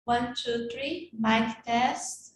One, two, three. Mic test.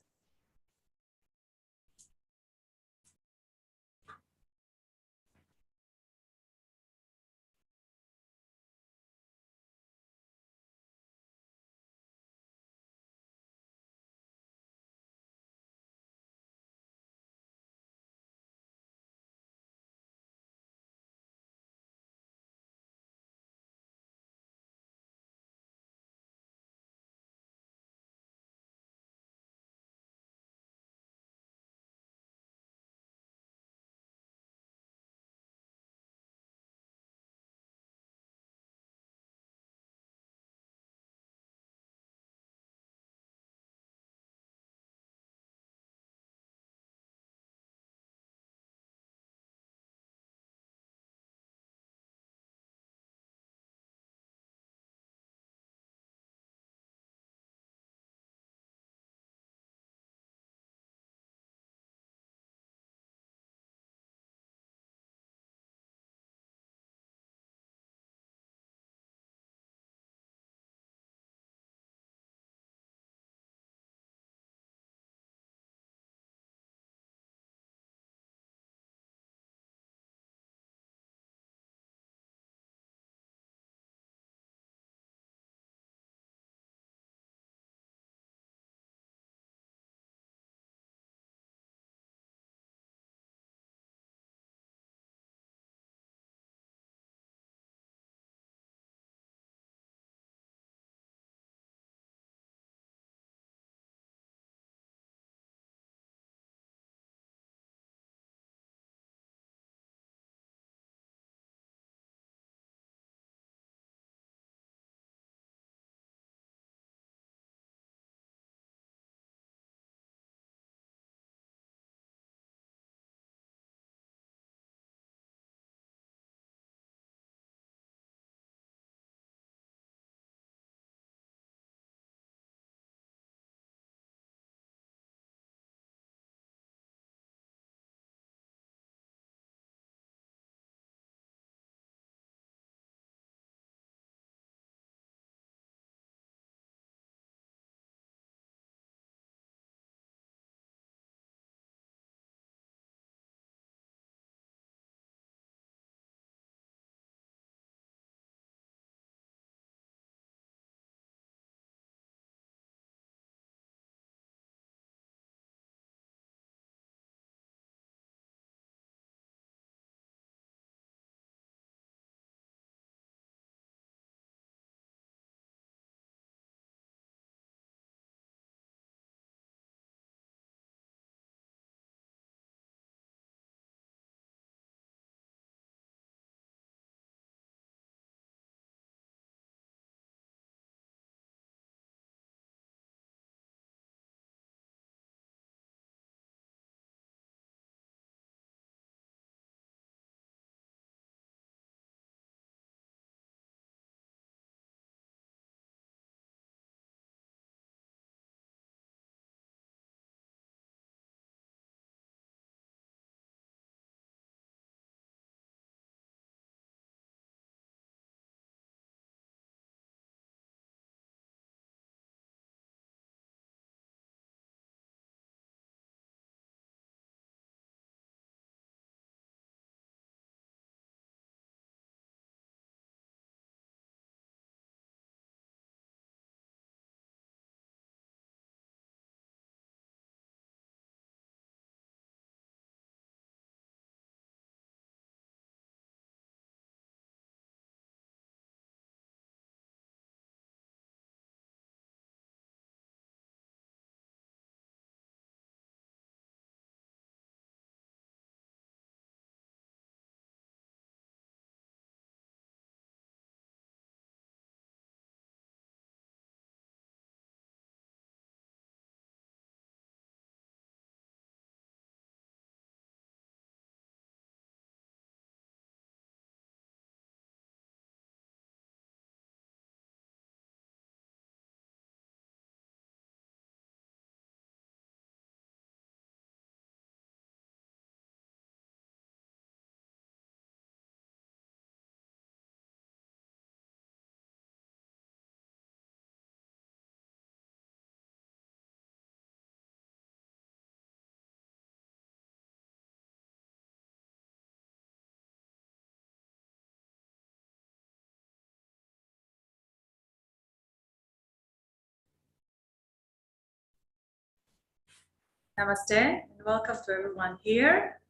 Namaste and welcome to everyone here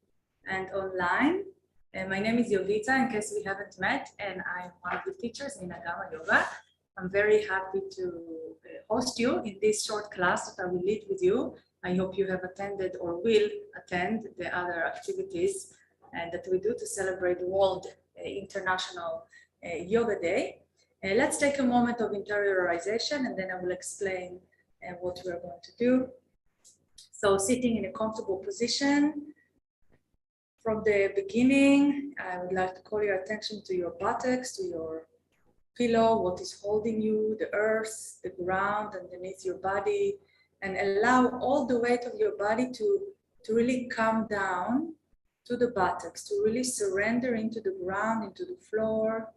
and online. My name is Yovita, in case we haven't met, and I'm one of the teachers in Agama Yoga. I'm very happy to host you in this short class that I will lead with you. I hope you have attended or will attend the other activities that we do to celebrate World International Yoga Day. Let's take a moment of interiorization and then I will explain what we are going to do. So sitting in a comfortable position. From the beginning, I would like to call your attention to your buttocks, to your pillow, what is holding you, the earth, the ground underneath your body, and allow all the weight of your body to really come down to the buttocks, to really surrender into the ground, into the floor.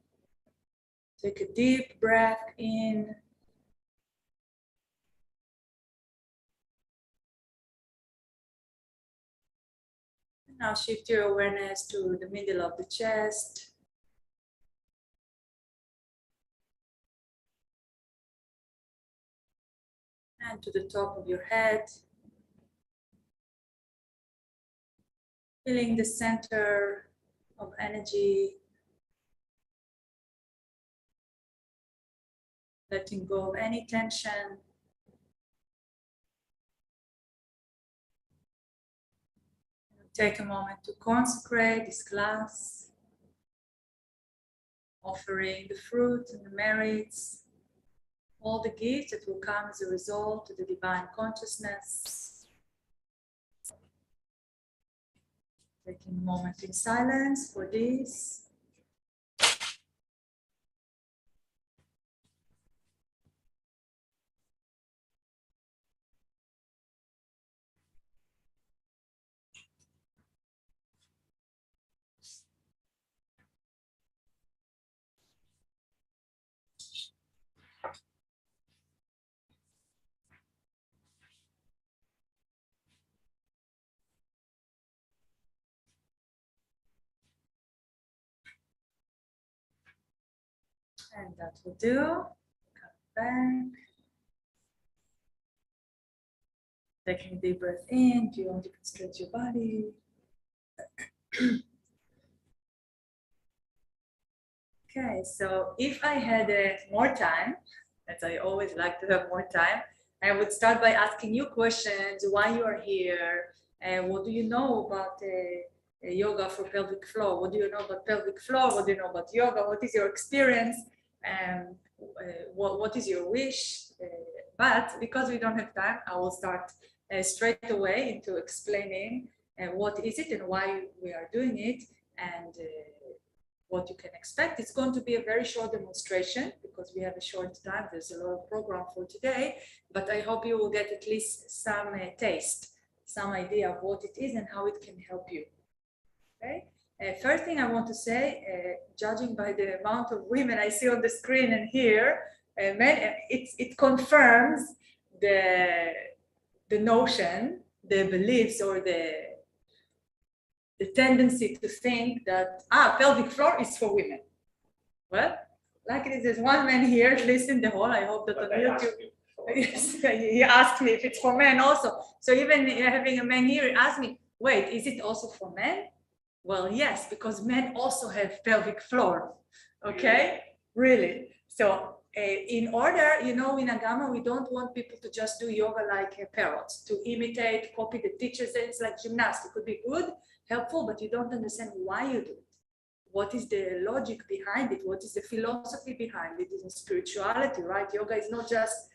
Take a deep breath in. Now shift your awareness to the middle of the chest. And to the top of your head. Feeling the center of energy. Letting go of any tension. Take a moment to consecrate this class, offering the fruit and the merits, all the gifts that will come as a result of the divine consciousness. Taking a moment in silence for this. And that will do. Come back. Taking a deep breath in. If you want, you can stretch your body. Okay, so if I had more time, as I always like to have more time, I would start by asking you questions, why you are here, what do you know about yoga for pelvic floor, what do you know about pelvic floor, what do you know about yoga, what is your experience, and what is your wish, but because we don't have time, I will start straight away into explaining what is it and why we are doing it, and what you can expect. It's going to be a very short demonstration because we have a short time. There's a lot of program for today, but I hope you will get at least some taste, some idea of what it is and how it can help you. Okay. First thing I want to say, judging by the amount of women I see on the screen and here, it confirms the notion, the beliefs, or the tendency to think that pelvic floor is for women. Well, like it is, there's one man here, at least in the hall. I hope that on YouTube, he asked me if it's for men also. So even having a man here, he asked me, wait, is it also for men? Well, yes, because men also have pelvic floor. Okay, really. So in order, you know, in Agama, we don't want people to just do yoga like parrots, to imitate, copy the teachers. It's like gymnastics. It could be good, helpful, but you don't understand why you do it. What is the logic behind it? What is the philosophy behind it? It is spirituality, right? Yoga is not just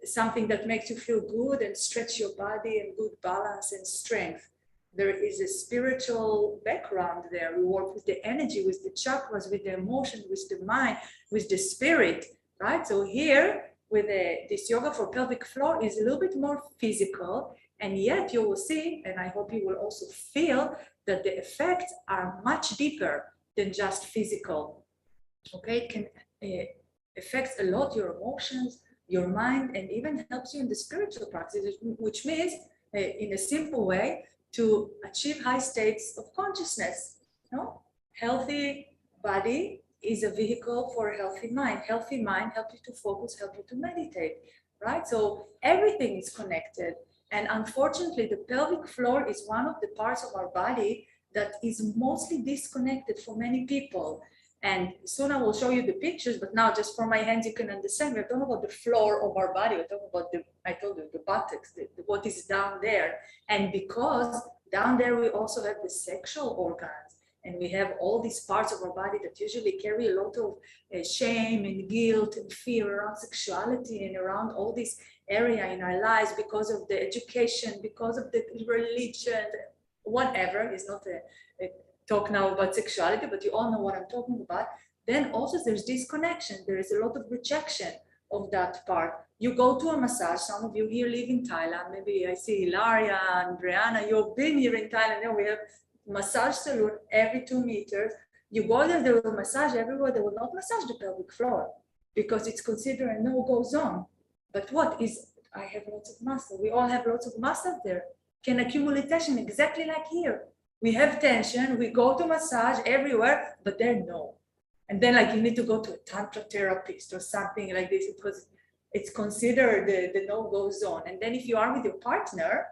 something that makes you feel good and stretch your body and good balance and strength. There is a spiritual background there. We work with the energy, with the chakras, with the emotion, with the mind, with the spirit, right? So here, with this yoga for pelvic floor is a little bit more physical, and yet you will see, and I hope you will also feel, that the effects are much deeper than just physical. Okay, it can affect a lot your emotions, your mind, and even helps you in the spiritual practices, which means, in a simple way, to achieve high states of consciousness. No? Healthy body is a vehicle for a healthy mind. Healthy mind helps you to focus, help you to meditate, right? So everything is connected. And unfortunately, the pelvic floor is one of the parts of our body that is mostly disconnected for many people. And soon I will show you the pictures, but now just from my hands, you can understand. We're talking about the floor of our body. We're talking about I told you, the buttocks, what is down there. And because down there, we also have the sexual organs. And we have all these parts of our body that usually carry a lot of shame and guilt and fear around sexuality and around all this area in our lives because of the education, because of the religion, whatever. It's not a talk now about sexuality, but you all know what I'm talking about. Then also there's disconnection. There is a lot of rejection of that part. You go to a massage, some of you here live in Thailand, maybe I see Ilaria and Brianna, you've been here in Thailand, you know, we have massage salon every 2 meters. You go there, they will massage everywhere, they will not massage the pelvic floor because it's considered a no-go zone. But what is, I have lots of muscle, we all have lots of muscle there, can accumulate tension exactly like here. We have tension, we go to massage everywhere, but there no. And then like you need to go to a tantra therapist or something like this because it's considered the no-go zone. And then if you are with your partner,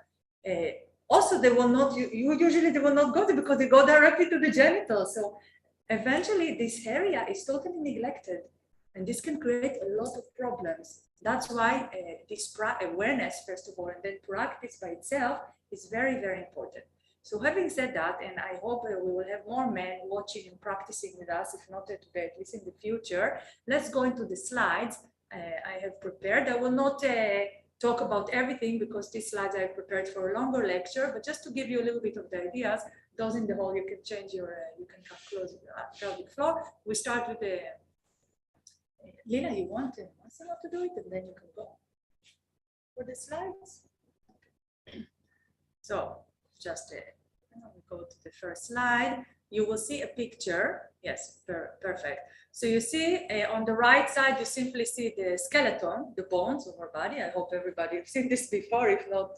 also they will not, usually they will not go there because they go directly to the genitals. So eventually this area is totally neglected and this can create a lot of problems. That's why this awareness, first of all, and then practice by itself is very, very important. So having said that, and I hope we will have more men watching and practicing with us, if not at least in the future, let's go into the slides I have prepared. I will not talk about everything because these slides I have prepared for a longer lecture, but just to give you a little bit of the ideas, those in the hall, you can change your, you can come close the pelvic floor. We start with the, Lina, you want to do it and then you can go for the slides. So just we go to the first slide. You will see a picture. Yes, perfect. So you see on the right side, you simply see the skeleton, the bones of our body. I hope everybody has seen this before. If not,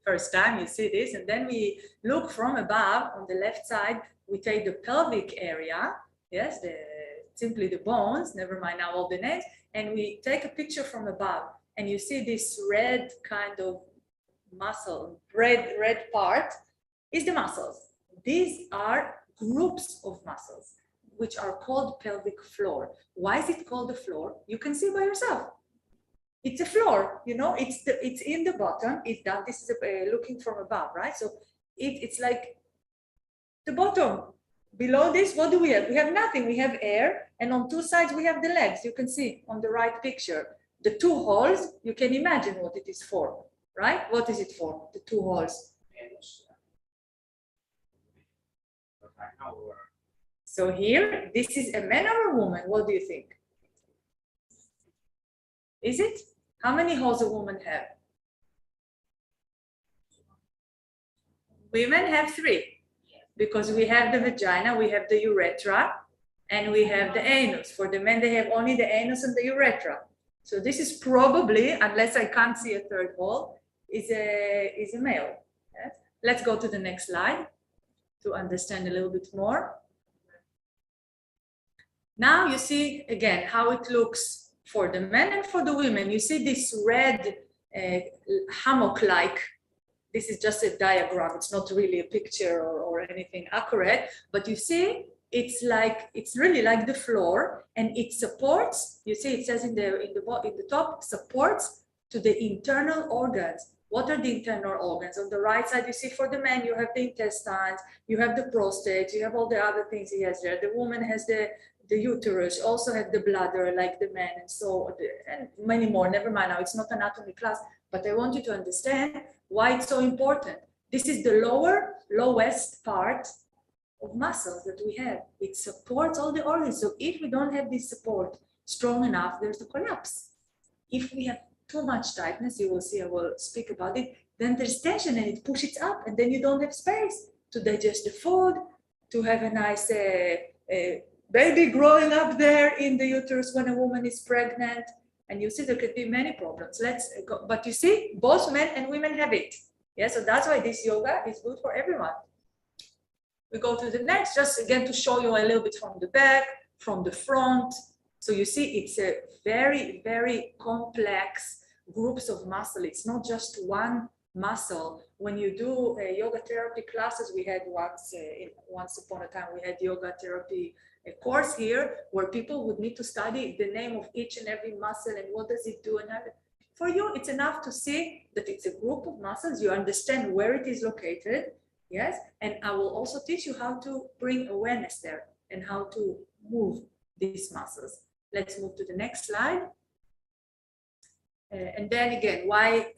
first time you see this. And then we look from above on the left side, we take the pelvic area. Yes, simply the bones, never mind now all the names. And we take a picture from above. And you see this red kind of muscle, red part is the muscles. These are groups of muscles which are called pelvic floor. Why is it called the floor? You can see by yourself. It's a floor, you know, it's in the bottom, it's done. This is looking from above, right? So it's like the bottom. Below this, what do we have? We have nothing. We have air, and on two sides we have the legs. You can see on the right picture. The two holes, you can imagine what it is for, right? What is it for, the two holes? So here, this is a man or a woman? What do you think? Is it? How many holes a woman have? Women have 3, because we have the vagina, we have the urethra, and we have the anus. For the men, they have only the anus and the urethra. So this is probably, unless I can't see a third hole, is a male. Yes? Let's go to the next slide to understand a little bit more. Now you see again how it looks for the men and for the women. You see this red hammock-like. This is just a diagram. It's not really a picture or anything accurate, but you see it's really like the floor, and it supports. You see it says in the top, supports to the internal organs. What are the internal organs? On the right side, you see for the man, you have the intestines, you have the prostate, you have all the other things he has there. The woman has the uterus, also have the bladder like the man, and so and many more. Never mind now, it's not anatomy class, but I want you to understand why it's so important. This is the lowest part of muscles that we have. It supports all the organs. So if we don't have this support strong enough, there's a collapse. If we have too much tightness, you will see, I will speak about it, then there's tension and it pushes up, and then you don't have space to digest the food, to have a nice baby growing up there in the uterus when a woman is pregnant. And you see there could be many problems. Let's go. But you see, both men and women have it. Yeah, so that's why this yoga is good for everyone. We go to the next, just again to show you a little bit from the back, from the front. So you see, it's a very, very complex groups of muscle. It's not just one muscle. When you do yoga therapy classes, we had once upon a time, we had yoga therapy a course here where people would need to study the name of each and every muscle and what does it do. And for you, it's enough to see that it's a group of muscles. You understand where it is located. Yes. And I will also teach you how to bring awareness there and how to move these muscles. Let's move to the next slide. And then again, why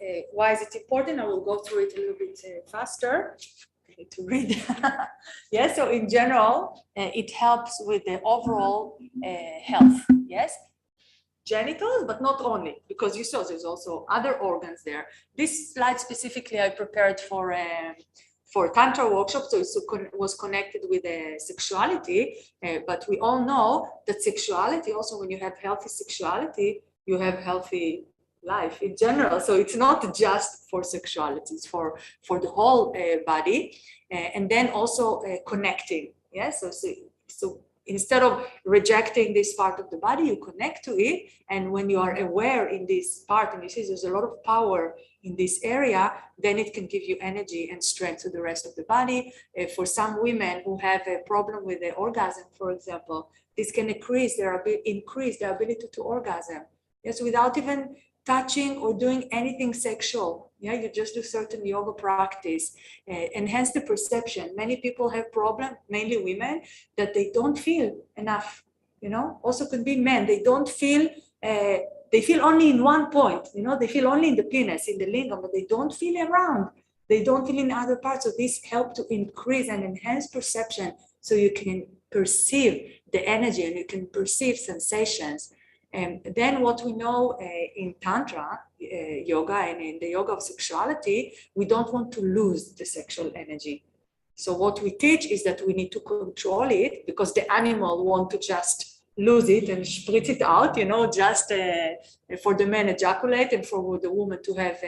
is it important? I will go through it a little bit faster. I need to read. Yes, so in general, it helps with the overall health. Yes, genitals, but not only, because you saw there's also other organs there. This slide specifically I prepared for Tantra workshop, so it was connected with sexuality, but we all know that sexuality, also when you have healthy sexuality, you have healthy life in general. So it's not just for sexuality, it's for the whole body, and then also connecting. Yeah, so instead of rejecting this part of the body, you connect to it, and when you are aware in this part and you see there's a lot of power in this area, then it can give you energy and strength to the rest of the body. For some women who have a problem with the orgasm, for example, this can increase their ability to orgasm. Yes, without even touching or doing anything sexual. Yeah, you just do certain yoga practice, enhance the perception. Many people have problems, mainly women, that they don't feel enough. You know, also could be men. They don't feel. They feel only in one point. You know, they feel only in the penis, in the lingam, but they don't feel around. They don't feel in other parts. So this helps to increase and enhance perception, so you can perceive the energy and you can perceive sensations. And then what we know in Tantra yoga and in the yoga of sexuality, we don't want to lose the sexual energy. So what we teach is that we need to control it, because the animal want to just lose it and spritz it out, you know, just for the man ejaculate and for the woman to have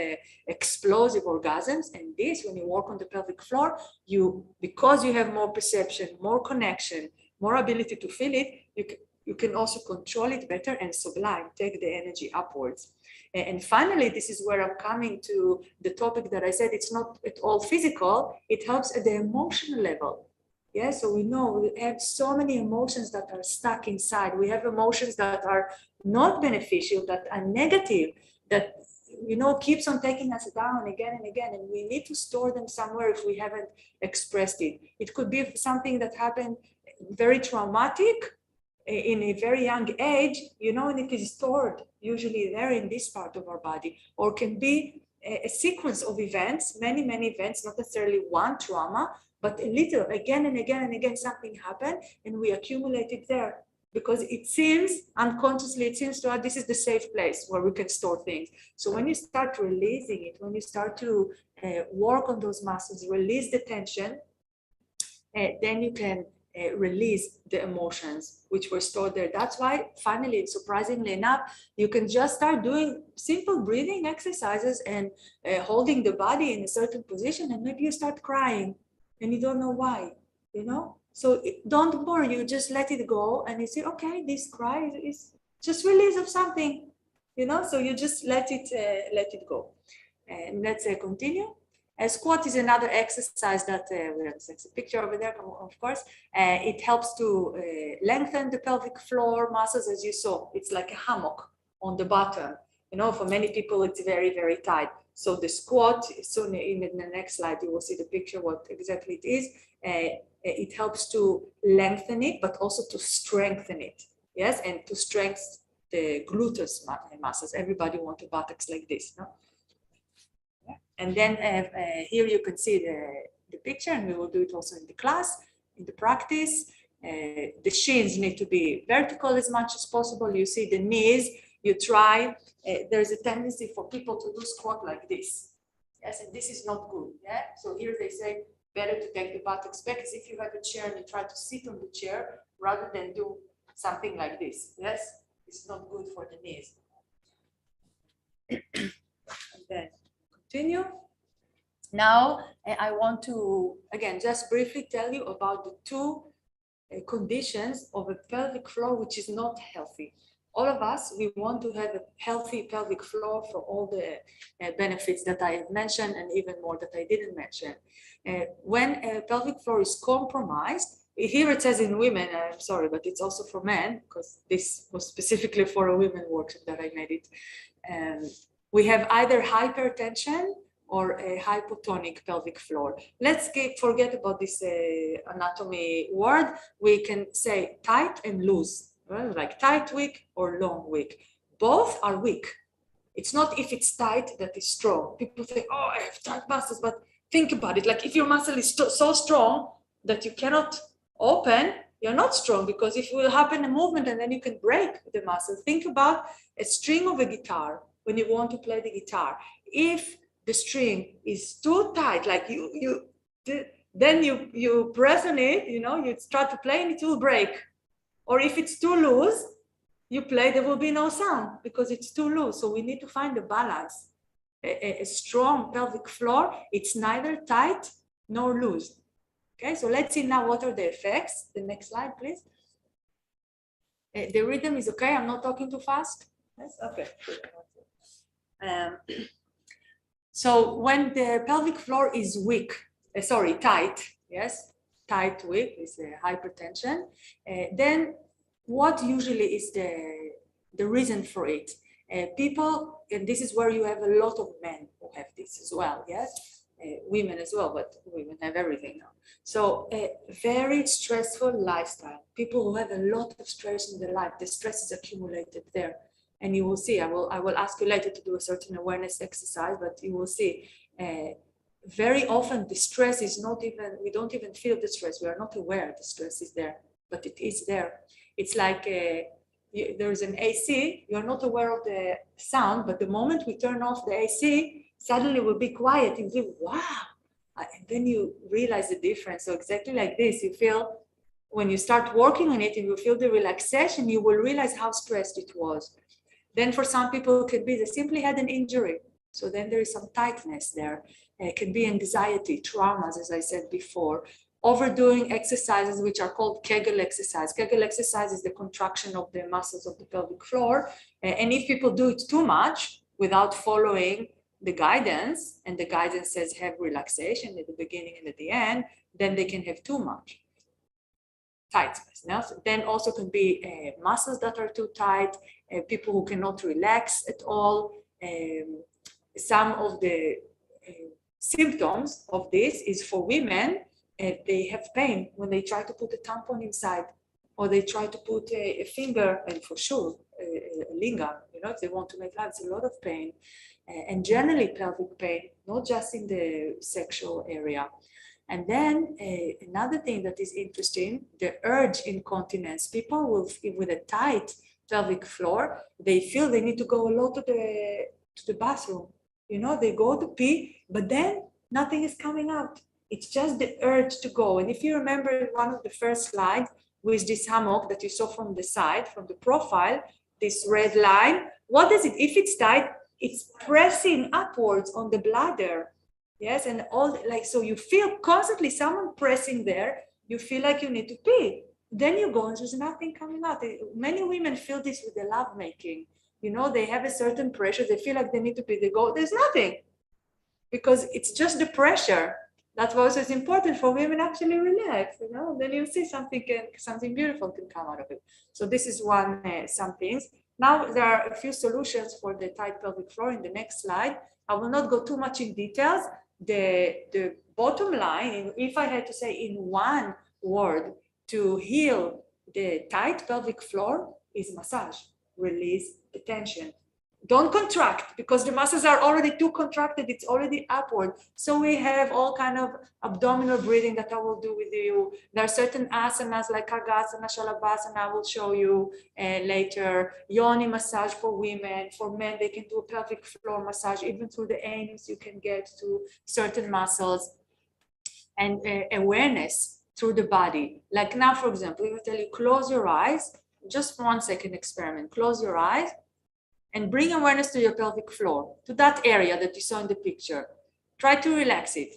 explosive orgasms. And this, when you work on the pelvic floor, because you have more perception, more connection, more ability to feel it, you can also control it better and sublime, take the energy upwards. And finally, this is where I'm coming to the topic that I said, it's not at all physical, it helps at the emotional level. Yeah, so we know we have so many emotions that are stuck inside. We have emotions that are not beneficial, that are negative, that, you know, keeps on taking us down again and again. And we need to store them somewhere if we haven't expressed it. It could be something that happened very traumatic in a very young age, you know, and it is stored usually there in this part of our body, or can be a sequence of events, many events, not necessarily one trauma, but a little, again and again and again, something happened and we accumulate it there, because it seems unconsciously, it seems to us this is the safe place where we can store things. So when you start releasing it, when you start to work on those muscles, release the tension, then you can release the emotions which were stored there. That's why finally, surprisingly enough, you can just start doing simple breathing exercises and holding the body in a certain position, and maybe you start crying and you don't know why, you know? So don't worry, you just let it go and you say, okay, this cry is just release of something, you know? So you just let it go. And let's continue. A squat is another exercise that we have a picture over there, of course. It helps to lengthen the pelvic floor muscles, as you saw. It's like a hammock on the bottom. You know, for many people, it's very tight. So the squat, soon in the next slide, you will see the picture, what exactly it is. It helps to lengthen it, but also to strengthen it. Yes, and to strengthen the gluteus muscles. Everybody wants a buttocks like this, no? And then here you can see the picture, and we will do it also in the class, in the practice. The shins need to be vertical as much as possible. You see the knees, you try. There's a tendency for people to do squat like this. Yes, and this is not good. Yeah. So here they say better to take the buttocks back, as if you have a chair and you try to sit on the chair rather than do something like this. Yes, it's not good for the knees. And then continue. Now, I want to, again, just briefly tell you about the two conditions of a pelvic floor which is not healthy. all of us, we want to have a healthy pelvic floor for all the benefits that I have mentioned and even more that I didn't mention. When a pelvic floor is compromised, here it says in women, I'm sorry, but it's also for men, because this was specifically for a women workshop that I made it. We have either hypertension or a hypotonic pelvic floor. Let's forget about this anatomy word. We can say tight and loose, right? Like tight weak or long weak. Both are weak. It's not if it's tight that is strong. People say, oh, I have tight muscles, but think about it. Like if your muscle is so strong that you cannot open, you're not strong, because if it will happen a movement and then you can break the muscle. Think about a string of a guitar when you want to play the guitar. If the string is too tight, like then you press on it, you start to play and it will break. Or if it's too loose, you play, there will be no sound because it's too loose. So we need to find a balance. A strong pelvic floor, it's neither tight nor loose. Okay, so let's see now what are the effects. The next slide, please. The rhythm is okay. I'm not talking too fast. Yes, okay. So when the pelvic floor is weak, tight, yes, tight, weak is hypertension, then what usually is the reason for it? People, and this is where you have a lot of men who have this as well, yes? Women as well, but women have everything now. So a very stressful lifestyle. People who have a lot of stress in their life, the stress is accumulated there. And you will see, I will ask you later to do a certain awareness exercise, but you will see very often the stress is not even, we don't even feel the stress. We are not aware the stress is there, but it is there. It's like there's an AC, you're not aware of the sound, but the moment we turn off the AC, suddenly we'll be quiet and you think, wow. And then you realize the difference. So exactly like this, you feel, when you start working on it and you feel the relaxation, you will realize how stressed it was. Then for some people, it could be they simply had an injury. So then there is some tightness there. It can be anxiety, traumas, as I said before. Overdoing exercises, which are called Kegel exercise. Kegel exercise is the contraction of the muscles of the pelvic floor. And if people do it too much without following the guidance, and the guidance says have relaxation at the beginning and at the end, then they can have too much tightness. Now, then also can be muscles that are too tight, people who cannot relax at all. Some of the symptoms of this is for women, they have pain when they try to put a tampon inside, or they try to put a finger, and for sure, a lingam, if they want to make love, it's a lot of pain. And generally pelvic pain, not just in the sexual area. And then another thing that is interesting, the urge incontinence. People with a tight pelvic floor, they feel they need to go a lot to the bathroom. They go to pee, but then nothing is coming out. It's just the urge to go. And if you remember one of the first slides with this hammock that you saw from the side, from the profile, this red line, what is it? If it's tight, it's pressing upwards on the bladder. Yes, and so you feel constantly someone pressing there, you feel like you need to pee. Then you go and there's nothing coming out. Many women feel this with the lovemaking. They have a certain pressure, they feel like they need to pee, they go, there's nothing. Because it's just the pressure. That's why it's important for women actually relax, then you see something beautiful can come out of it. So this is some things. Now there are a few solutions for the tight pelvic floor in the next slide. I will not go too much in details. The bottom line, if I had to say in one word to heal the tight pelvic floor, is massage. Release the tension. Don't contract, because the muscles are already too contracted, it's already upward. So we have all kind of abdominal breathing that I will do with you. There are certain asanas like Kargasana, Shalabhasana, I will show you later. Yoni massage for women. For men, they can do a pelvic floor massage. Even through the anus, you can get to certain muscles. And awareness through the body. Like now, for example, we will tell you, close your eyes. Just 1 second experiment. Close your eyes. And bring awareness to your pelvic floor, to that area that you saw in the picture. Try to relax it.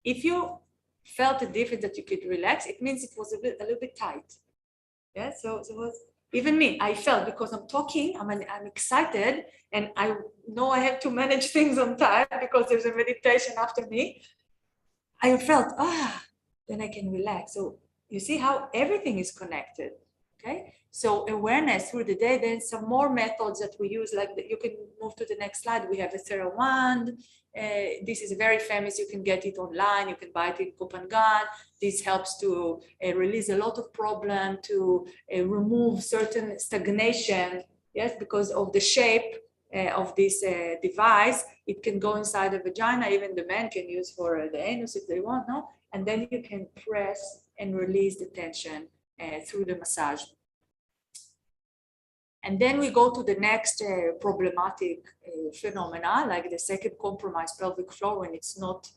If you felt a difference that you could relax, it means it was a little bit tight. Yeah, so it was even me. I felt because I'm talking, I'm excited, and I know I have to manage things on time because there's a meditation after me. I felt then I can relax. So you see how everything is connected. Okay, so awareness through the day. Then some more methods that we use, like you can move to the next slide. We have a thera wand. This is very famous. You can get it online. You can buy it in Copenhagen. This helps to release a lot of problem, to remove certain stagnation. Yes, because of the shape of this device, it can go inside the vagina. Even the men can use for the anus if they want, no? And then you can press and release the tension through the massage. And then we go to the next problematic phenomena, like the second compromised pelvic floor when it's not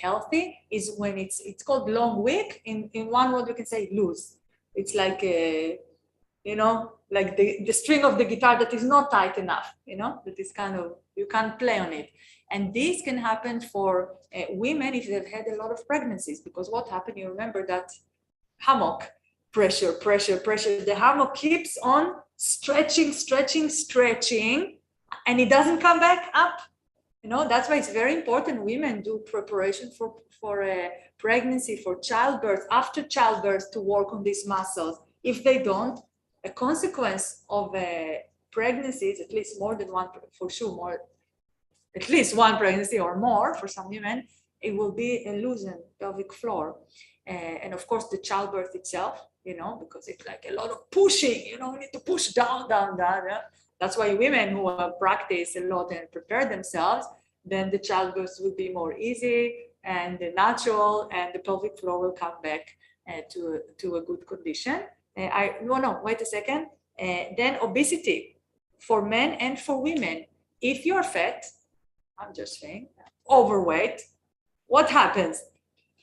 healthy, is when it's called long wick. In one word, we can say loose. It's like you know, like the string of the guitar that is not tight enough, you know, that is kind of, you can't play on it. And this can happen for women if they've had a lot of pregnancies, because what happened, you remember that hammock, pressure, pressure, pressure. The hammock keeps on stretching, stretching, stretching, and it doesn't come back up. You know, that's why it's very important women do preparation for a pregnancy, for childbirth, after childbirth, to work on these muscles. If they don't, a consequence of pregnancies, at least more than one, for sure, more, at least one pregnancy or more for some women, it will be a loosened pelvic floor. And of course, the childbirth itself, you know, because it's like a lot of pushing, you know, we need to push down, down, down. Yeah? That's why women who practice a lot and prepare themselves, then the childbirth will be more easy and natural, and the pelvic floor will come back to a good condition. Wait a second. Then obesity for men and for women. If you're fat, I'm just saying, overweight, what happens?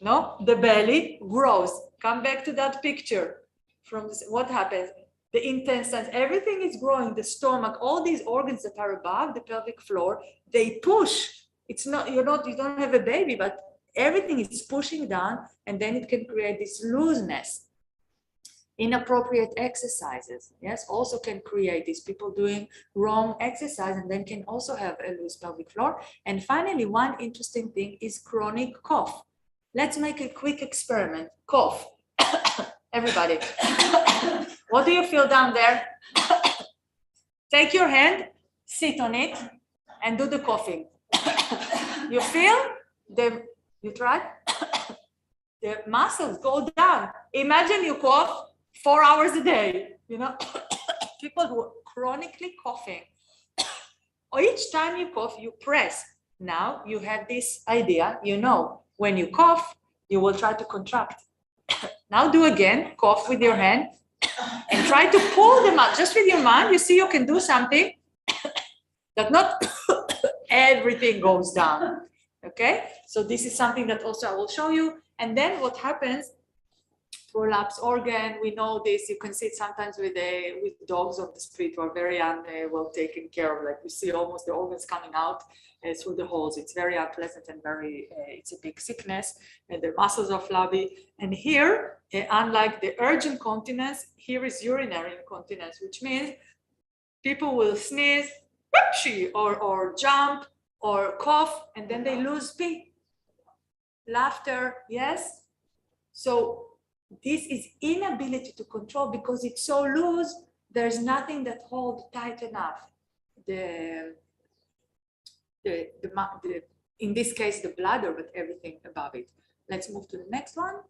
No, the belly grows. Come back to that picture. From this, what happens? The intestines, everything is growing. The stomach, all these organs that are above the pelvic floor, they push. It's not, you don't have a baby, but everything is pushing down, and then it can create this looseness. Inappropriate exercises, yes, also can create these people doing wrong exercise, and then can also have a loose pelvic floor. And finally, one interesting thing is chronic cough. Let's make a quick experiment. Cough. Everybody. What do you feel down there? Take your hand, sit on it, and do the coughing. You feel you try? The muscles go down. Imagine you cough 4 hours a day, you know. People who are chronically coughing. Each time you cough, you press. Now you have this idea, you know, when you cough, you will try to contract. Now do again, cough with your hand, and try to pull them out. Just with your mind, you see you can do something that not everything goes down. Okay, so this is something that also I will show you. And then what happens, prolapse organ, we know this, you can see it sometimes with dogs of the street who are very well taken care of, like you see almost the organs coming out through the holes. It's very unpleasant and very, it's a big sickness, and the muscles are flabby. And here, unlike the urge incontinence, here is urinary incontinence, which means people will sneeze, or jump, or cough, and then they lose pee. Laughter, yes? So this is inability to control, because it's so loose, there's nothing that holds tight enough. In this case, the bladder, but everything above it. Let's move to the next one.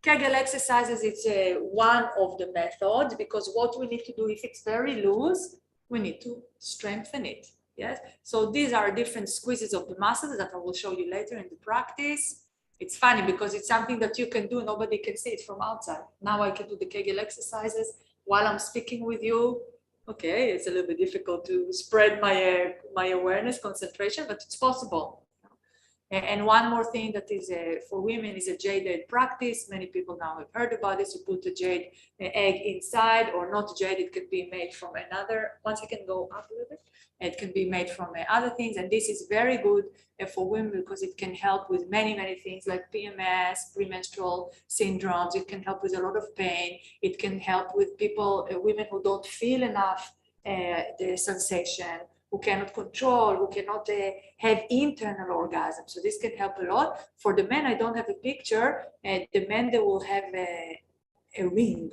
Kegel exercises, it's one of the methods, because what we need to do, if it's very loose, we need to strengthen it. Yes. So these are different squeezes of the muscles that I will show you later in the practice. It's funny because it's something that you can do. Nobody can see it from outside. Now I can do the Kegel exercises while I'm speaking with you. Okay, it's a little bit difficult to spread my awareness, concentration, but it's possible. And one more thing that is for women is a jade practice. Many people now have heard about this. You put the jade egg inside, or not jade, it can be made from another. Once you can go up a little bit, it can be made from other things. And this is very good for women because it can help with many things like PMS, premenstrual syndromes. It can help with a lot of pain. It can help with people, women who don't feel enough the sensation, who cannot control, who cannot have internal orgasm. So this can help a lot. For the men, I don't have a picture. The men, they will have a ring.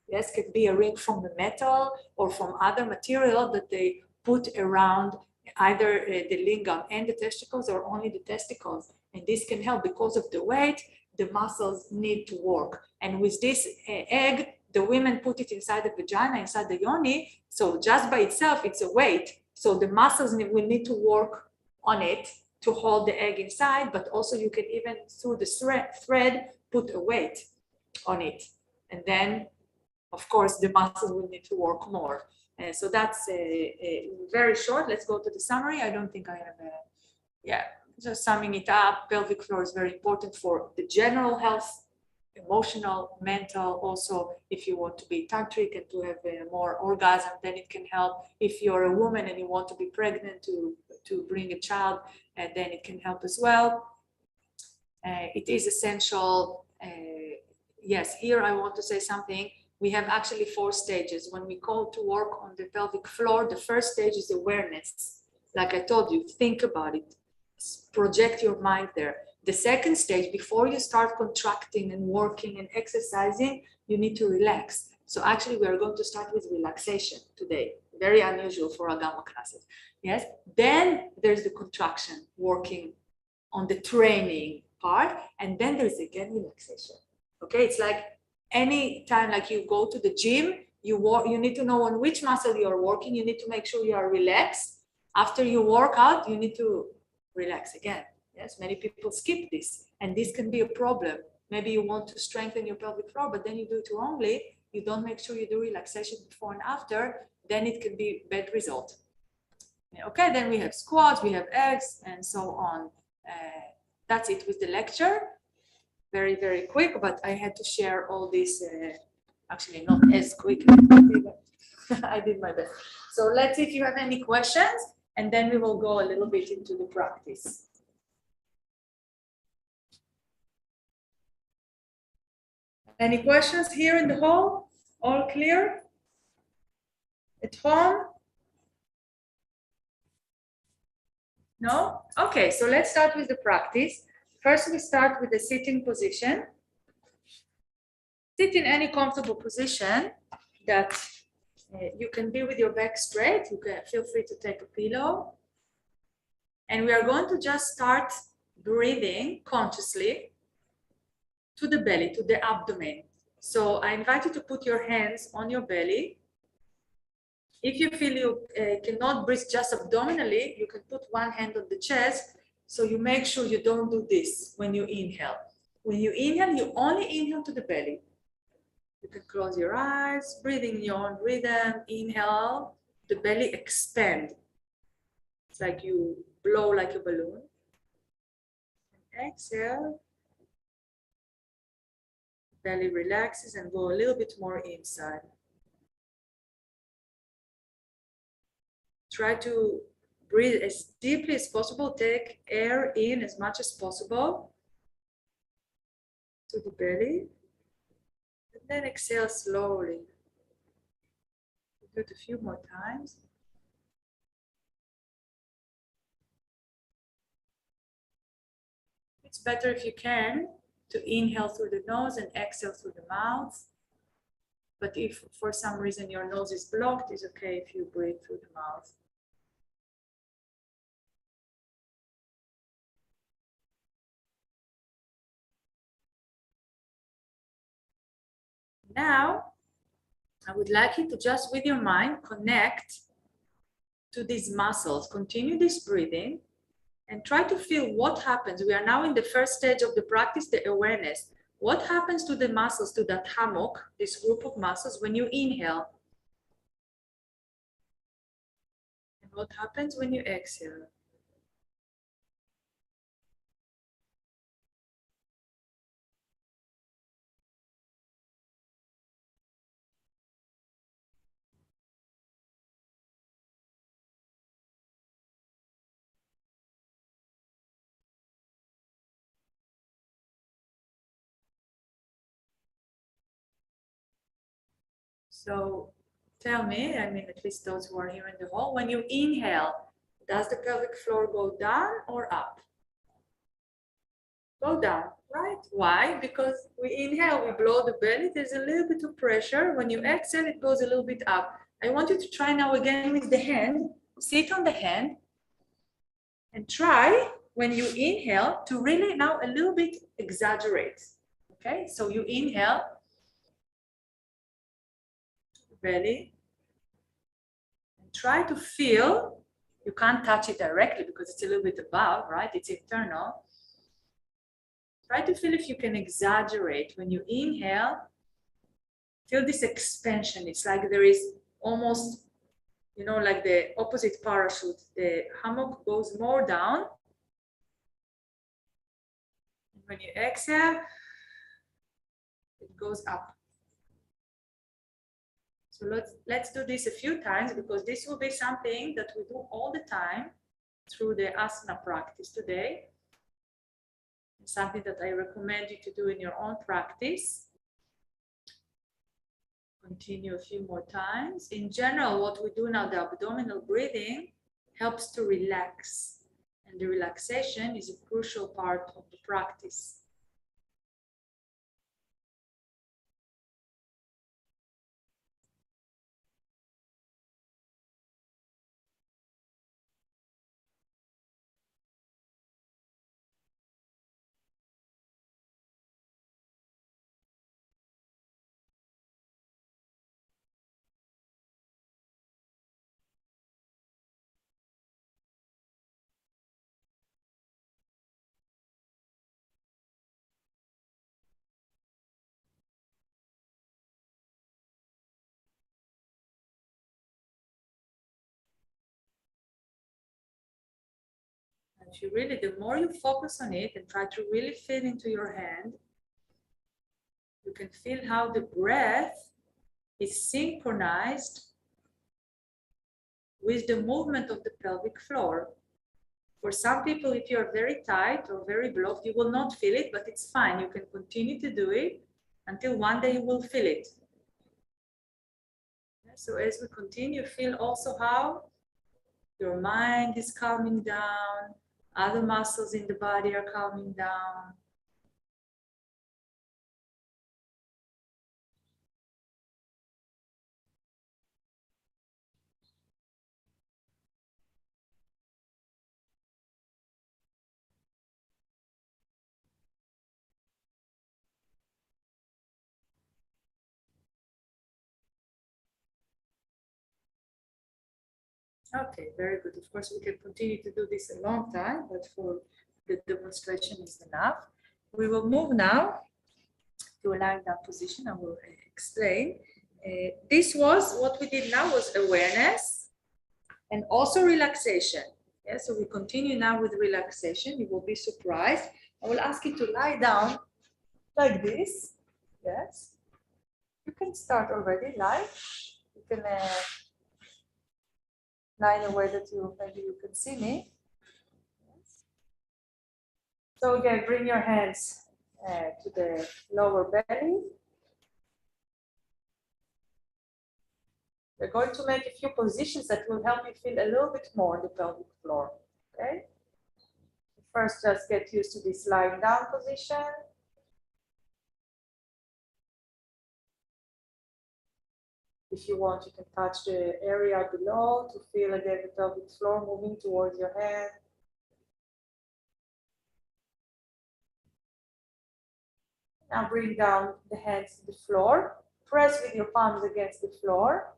Yes, can be a ring from the metal or from other material that they put around either the lingam and the testicles or only the testicles. And this can help because of the weight, the muscles need to work. And with this egg, the women put it inside the vagina, inside the yoni. So just by itself, it's a weight. So the muscles will need to work on it to hold the egg inside, but also you can even through the thread put a weight on it. And then, of course, the muscles will need to work more. So that's very short. Let's go to the summary. I don't think I have just summing it up. Pelvic floor is very important for the general health, emotional, mental. Also, if you want to be tantric and to have more orgasm, then it can help. If you're a woman and you want to be pregnant to bring a child, then it can help as well. It is essential. Yes, here I want to say something. We have actually 4 stages. When we go to work on the pelvic floor, the first stage is awareness. Like I told you, think about it, project your mind there. The second stage, before you start contracting and working and exercising, you need to relax. So actually, we are going to start with relaxation today. Very unusual for Agama classes. Yes. Then there's the contraction, working on the training part, and then there's again relaxation. Okay, it's like any time like you go to the gym, you need to know on which muscle you are working. You need to make sure you are relaxed. After you work out, you need to relax again. Yes, many people skip this, and this can be a problem. Maybe you want to strengthen your pelvic floor, but then you do it wrongly. You don't make sure you do relaxation before and after, then it can be bad result. Okay, then we have squats, we have eggs, and so on. That's it with the lecture. Very quick, but I had to share all this, actually not as quick, but I did my best. So let's see if you have any questions, and then we will go a little bit into the practice. Any questions here in the hall? All clear? At home? No? Okay, so let's start with the practice. First, we start with the sitting position. Sit in any comfortable position that you can be with your back straight. You can feel free to take a pillow. And we are going to just start breathing consciously to the belly, to the abdomen. So I invite you to put your hands on your belly. If you feel you cannot breathe just abdominally, you can put one hand on the chest. So you make sure you don't do this when you inhale. When you inhale, you only inhale to the belly. You can close your eyes, breathing in your own rhythm. Inhale, the belly expand. It's like you blow like a balloon. And exhale, belly relaxes and go a little bit more inside. Try to breathe as deeply as possible. Take air in as much as possible to the belly. And then exhale slowly. Do it a few more times. It's better if you can to inhale through the nose and exhale through the mouth. But if for some reason your nose is blocked, it's okay if you breathe through the mouth. Now, I would like you to just with your mind connect to these muscles. Continue this breathing and try to feel what happens. We are now in the first stage of the practice, the awareness. What happens to the muscles, to that hammock, this group of muscles, when you inhale? And what happens when you exhale? So tell me, I mean, at least those who are here in the hall, when you inhale, does the pelvic floor go down or up? Go down, right? Why? Because we inhale, we blow the belly, there's a little bit of pressure. When you exhale, it goes a little bit up. I want you to try now again with the hand. Sit on the hand and try when you inhale to really now a little bit exaggerate. Okay, so you inhale, belly, and try to feel. You can't touch it directly because it's a little bit above, right? It's internal. Try to feel if you can exaggerate. When you inhale, feel this expansion. It's like there is almost, you know, like the opposite parachute. The hammock goes more down. And when you exhale, it goes up. So let's do this a few times because this will be something that we do all the time through the asana practice today. It's something that I recommend you to do in your own practice. Continue a few more times. In general, what we do now, the abdominal breathing helps to relax. And the relaxation is a crucial part of the practice. If you really, the more you focus on it and try to really feel into your hand, you can feel how the breath is synchronized with the movement of the pelvic floor. For some people, if you are very tight or very blocked, you will not feel it, but it's fine. You can continue to do it until one day you will feel it. So as we continue, feel also how your mind is calming down, other muscles in the body are calming down. Okay, very good. Of course, we can continue to do this a long time, but for the demonstration is enough. We will move now to a lying down position. I will explain. This was what we did now was awareness and also relaxation. Yeah, so we continue now with relaxation. You will be surprised. I will ask you to lie down like this. Yes. You can start already live. You can lie in a way that maybe you can see me. Yes. So again, bring your hands to the lower belly. We're going to make a few positions that will help you feel a little bit more the pelvic floor. Okay. First, just get used to this lying down position. If you want, you can touch the area below to feel again the pelvic floor moving towards your hand. Now bring down the hands to the floor. Press with your palms against the floor.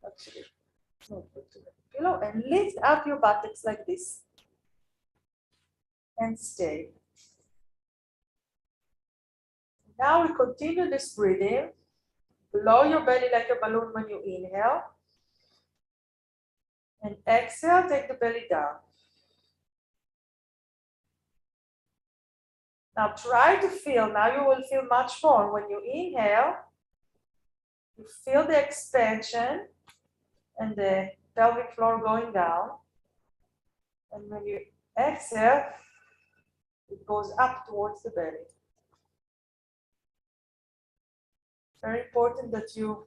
Actually, move to the pillow and lift up your buttocks like this. And stay. Now we continue this breathing. Blow your belly like a balloon when you inhale. And exhale, take the belly down. Now try to feel, now you will feel much more. When you inhale, you feel the expansion and the pelvic floor going down. And when you exhale, it goes up towards the belly. Very important that you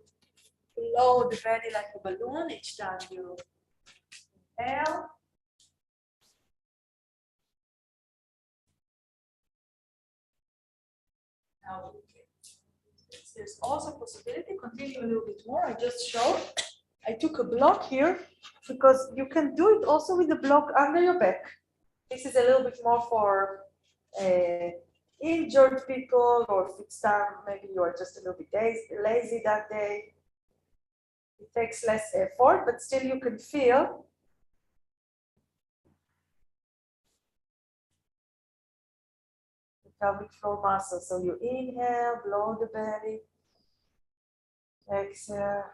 blow the belly like a balloon each time you inhale. Now, there's also possibility, continue a little bit more. I just showed, I took a block here because you can do it also with the block under your back. This is a little bit more for injured people, or if it's time, maybe you are just a little bit lazy that day. It takes less effort, but still you can feel the pelvic floor muscle. So you inhale, blow the belly, exhale.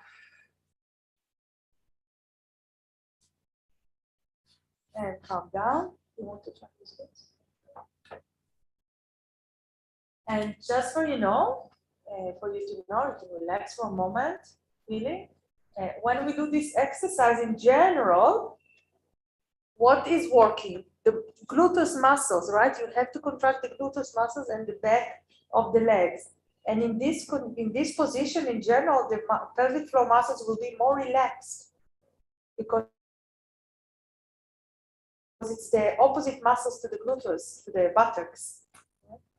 And calm down. You want to try this? And just for you to know, you can relax for a moment, really. When we do this exercise in general, what is working? The gluteus muscles, right? You have to contract the gluteus muscles and the back of the legs. And in this position, in general, the pelvic floor muscles will be more relaxed because it's the opposite muscles to the gluteus, to the buttocks.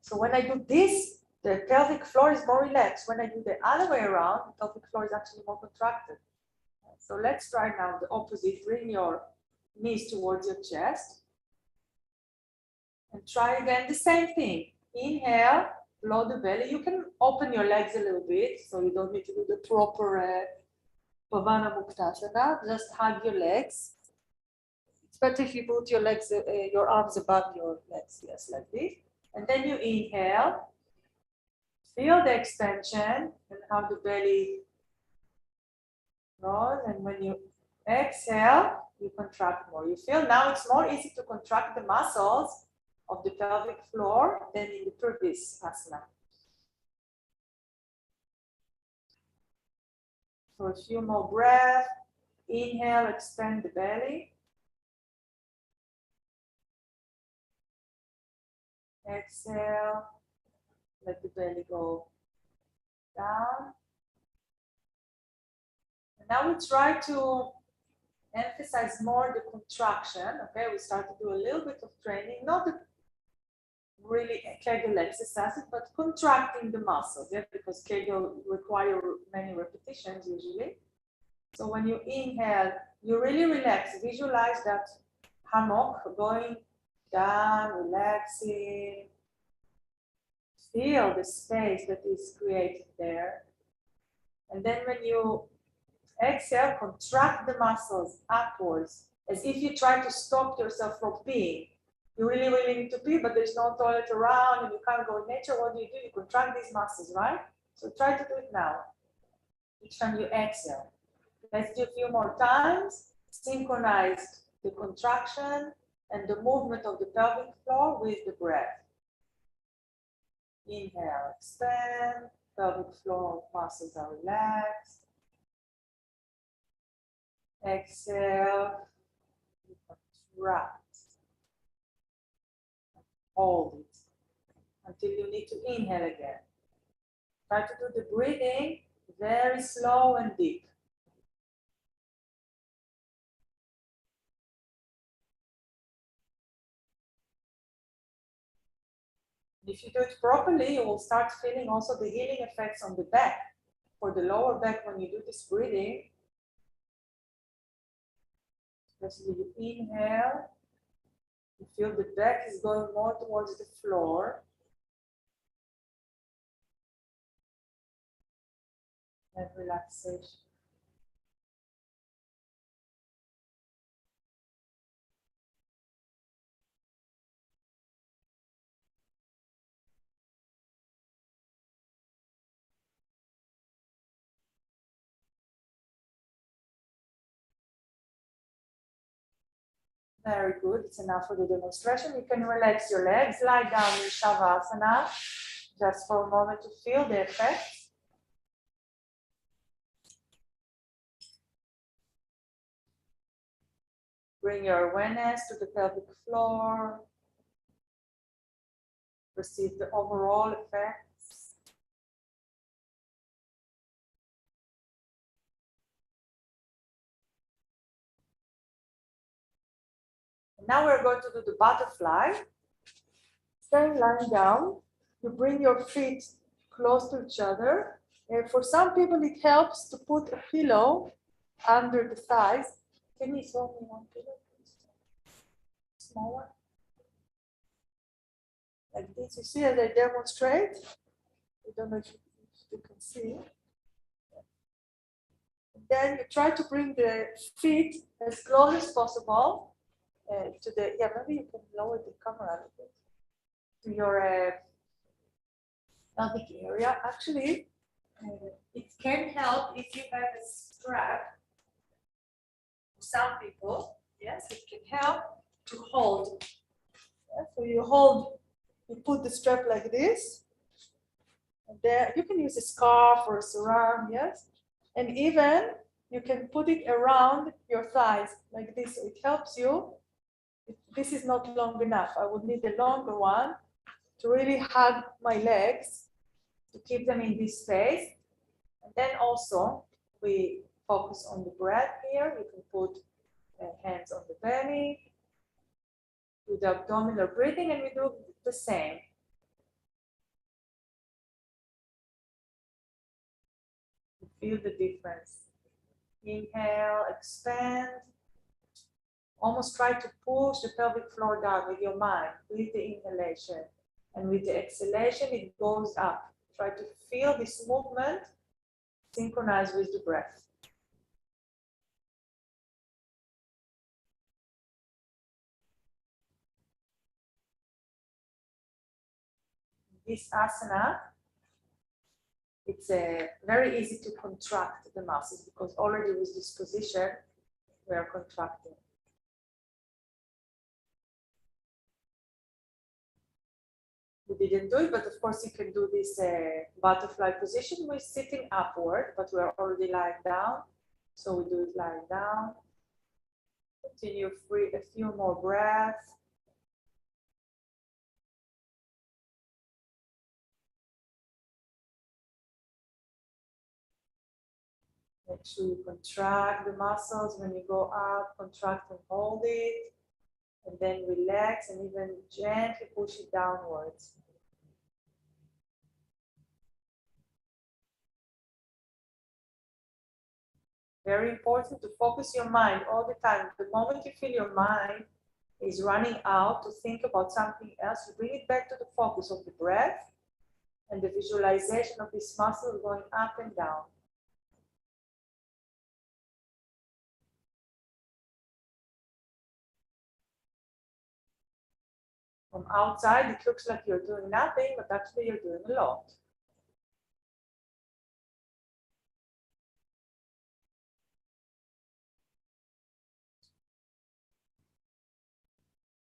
So when I do this, the pelvic floor is more relaxed. When I do the other way around, the pelvic floor is actually more contracted. So let's try now the opposite. Bring your knees towards your chest. And try again the same thing. Inhale, blow the belly. You can open your legs a little bit, so you don't need to do the proper Pavana Muktasana. Just hug your legs. It's better if you put your legs, your arms above your legs, yes, like this. And then you inhale, feel the expansion and how the belly grows. And when you exhale, you contract more. You feel now it's more easy to contract the muscles of the pelvic floor than in the previous asana. So a few more breaths. Inhale, expand the belly. Exhale, let the belly go down. And now we try to emphasize more the contraction. Okay, we start to do a little bit of training, not the really Kegel exercises, but contracting the muscles, yeah, because Kegel require many repetitions usually. So when you inhale, you really relax. Visualize that hammock going down, relaxing. Feel the space that is created there. And then when you exhale, contract the muscles upwards, as if you try to stop yourself from peeing. You really need to pee, but there's no toilet around and you can't go in nature. What do? You contract these muscles, right? So try to do it now. Each time you exhale. Let's do a few more times. Synchronize the contraction and the movement of the pelvic floor with the breath. Inhale, expand. Pelvic floor muscles are relaxed. Exhale, contract. Hold it until you need to inhale again. Try to do the breathing very slow and deep. If you do it properly, you will start feeling also the healing effects on the back. For the lower back, when you do this breathing, especially you inhale, you feel the back is going more towards the floor. And relaxation. Very good. It's enough for the demonstration. You can relax your legs, lie down in Shavasana, just for a moment to feel the effects. Bring your awareness to the pelvic floor. Receive the overall effects. Now we're going to do the butterfly. Stay lying down. You bring your feet close to each other. And for some people, it helps to put a pillow under the thighs. Can you show me one pillow, please? Small one. Like this. You see as I demonstrate? I don't know if you can see. Then you try to bring the feet as close as possible to the, yeah, maybe you can lower the camera a little bit, to your pelvic area. Actually, it can help if you have a strap. Some people, yes, it can help to hold. Yeah, so you hold, you put the strap like this. And there, you can use a scarf or a sarong, yes? And even you can put it around your thighs like this. So it helps you. This is not long enough. I would need a longer one to really hug my legs, to keep them in this space. And then also we focus on the breath here. You can put hands on the belly, do the abdominal breathing, and we do the same. Feel the difference. Inhale, expand. Almost try to push the pelvic floor down with your mind, with the inhalation. And with the exhalation, it goes up. Try to feel this movement synchronized with the breath. This asana, it's very easy to contract the muscles because already with this position, we are contracting. We didn't do it, but of course you can do this butterfly position. We're sitting upward, but we're already lying down. So we do it lying down. Continue free a few more breaths. Make sure you contract the muscles when you go up, contract and hold it, and then relax and even gently push it downwards. Very important to focus your mind all the time. The moment you feel your mind is running out to think about something else, you bring it back to the focus of the breath and the visualization of this muscle going up and down. From outside, it looks like you're doing nothing, but actually you're doing a lot.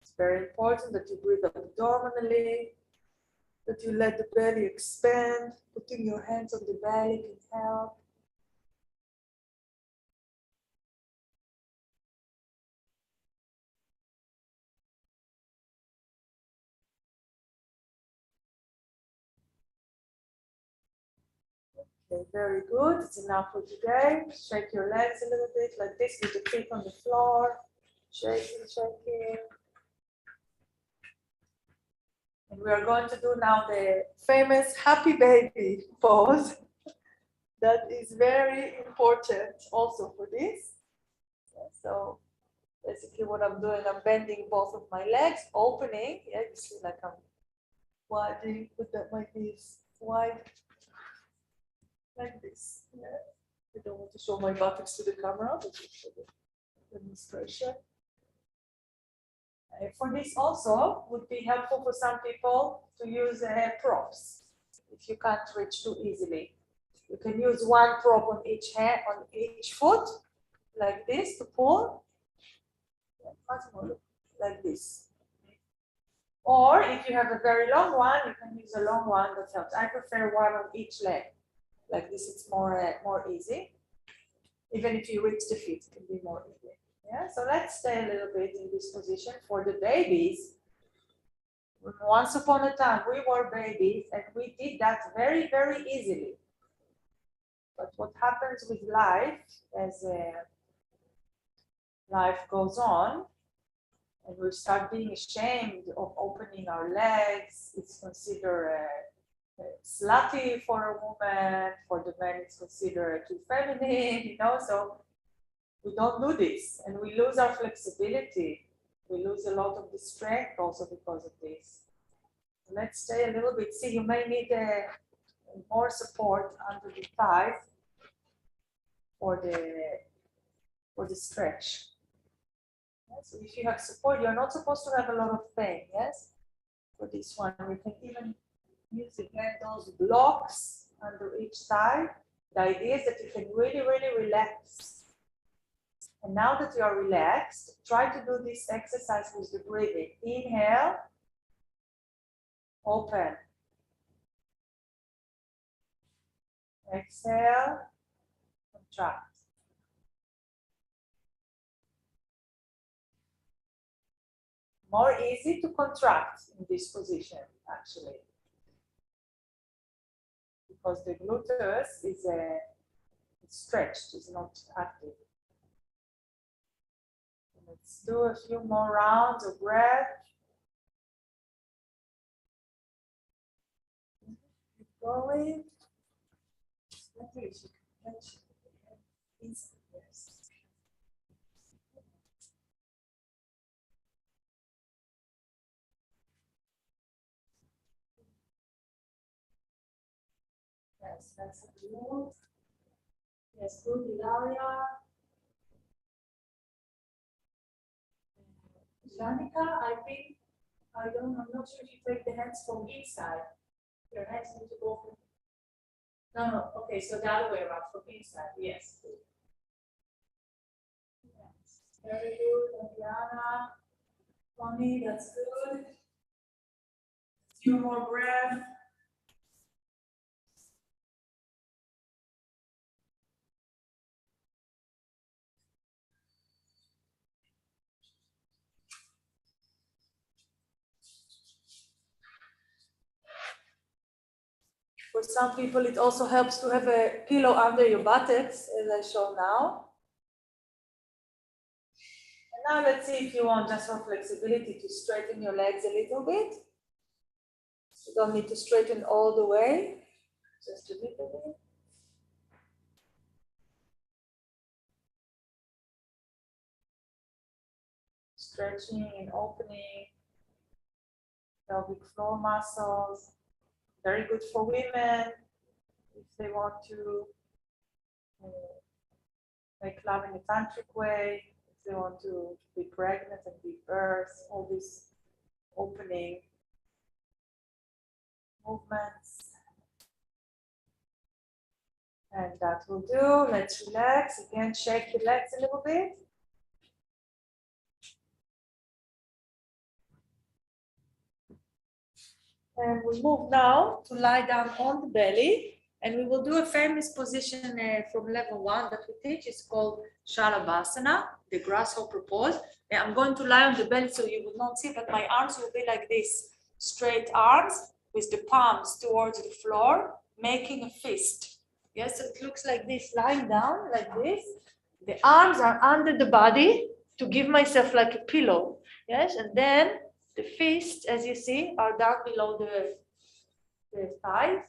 It's very important that you breathe abdominally, that you let the belly expand. Putting your hands on the belly can help. Okay, very good. It's enough for today. Shake your legs a little bit like this with the feet on the floor. Shaking, shaking. And we are going to do now the famous happy baby pose. That is very important also for this. So basically what I'm doing, I'm bending both of my legs, opening. Yeah, you see like I'm widening, put that my knees wide. Like this. Yeah. I don't want to show my buttocks to the camera, but just for the demonstration. For this also would be helpful for some people to use props if you can't reach too easily. You can use one prop on each hand, on each foot, like this to pull, like this. Or if you have a very long one, you can use a long one that helps. I prefer one on each leg. Like this, it's more easy. Even if you reach the feet, it can be more easy. Yeah, so let's stay a little bit in this position for the babies. Once upon a time, we were babies and we did that very, very easily. But what happens with life as life goes on, And we start being ashamed of opening our legs. It's considered slutty for a woman. For the men, it's considered too feminine, you know. So we don't do this, and we lose our flexibility. We lose a lot of the strength also because of this. Let's stay a little bit. See, you may need more support under the thighs for the stretch. So if you have support, you're not supposed to have a lot of pain, yes? For this one, we can even use again those blocks under each side. The idea is that you can really, really relax. And now that you are relaxed, try to do this exercise with the breathing. Inhale, open. Exhale, contract. More easy to contract in this position, actually. Because the gluteus is stretched, is not active. Let's do a few more rounds of breath. Keep going. Yes, that's a good. Yes, good, Ilaria. Janica, I'm not sure if you take the hands from inside. Your hands need to go from. No, okay, so the other way around, from inside, yes. Yes. Very good, Diana. Tony, that's good. A few more breaths. For some people, it also helps to have a pillow under your buttocks, as I show now. And now let's see if you want, just for flexibility, to straighten your legs a little bit. You don't need to straighten all the way, just a little bit. Stretching and opening pelvic floor muscles. Very good for women if they want to make love in a tantric way, if they want to be pregnant and give birth, all these opening movements. And that will do. Let's relax. Again, shake the legs a little bit. And we move now to lie down on the belly. And we will do a famous position from level 1 that we teach. It's called Shalabhasana, the grasshopper pose. And I'm going to lie on the belly so you will not see, but my arms will be like this. Straight arms with the palms towards the floor, making a fist. Yes, so it looks like this, lying down like this. The arms are under the body to give myself like a pillow. Yes, and then the fists, as you see, are down below the thighs,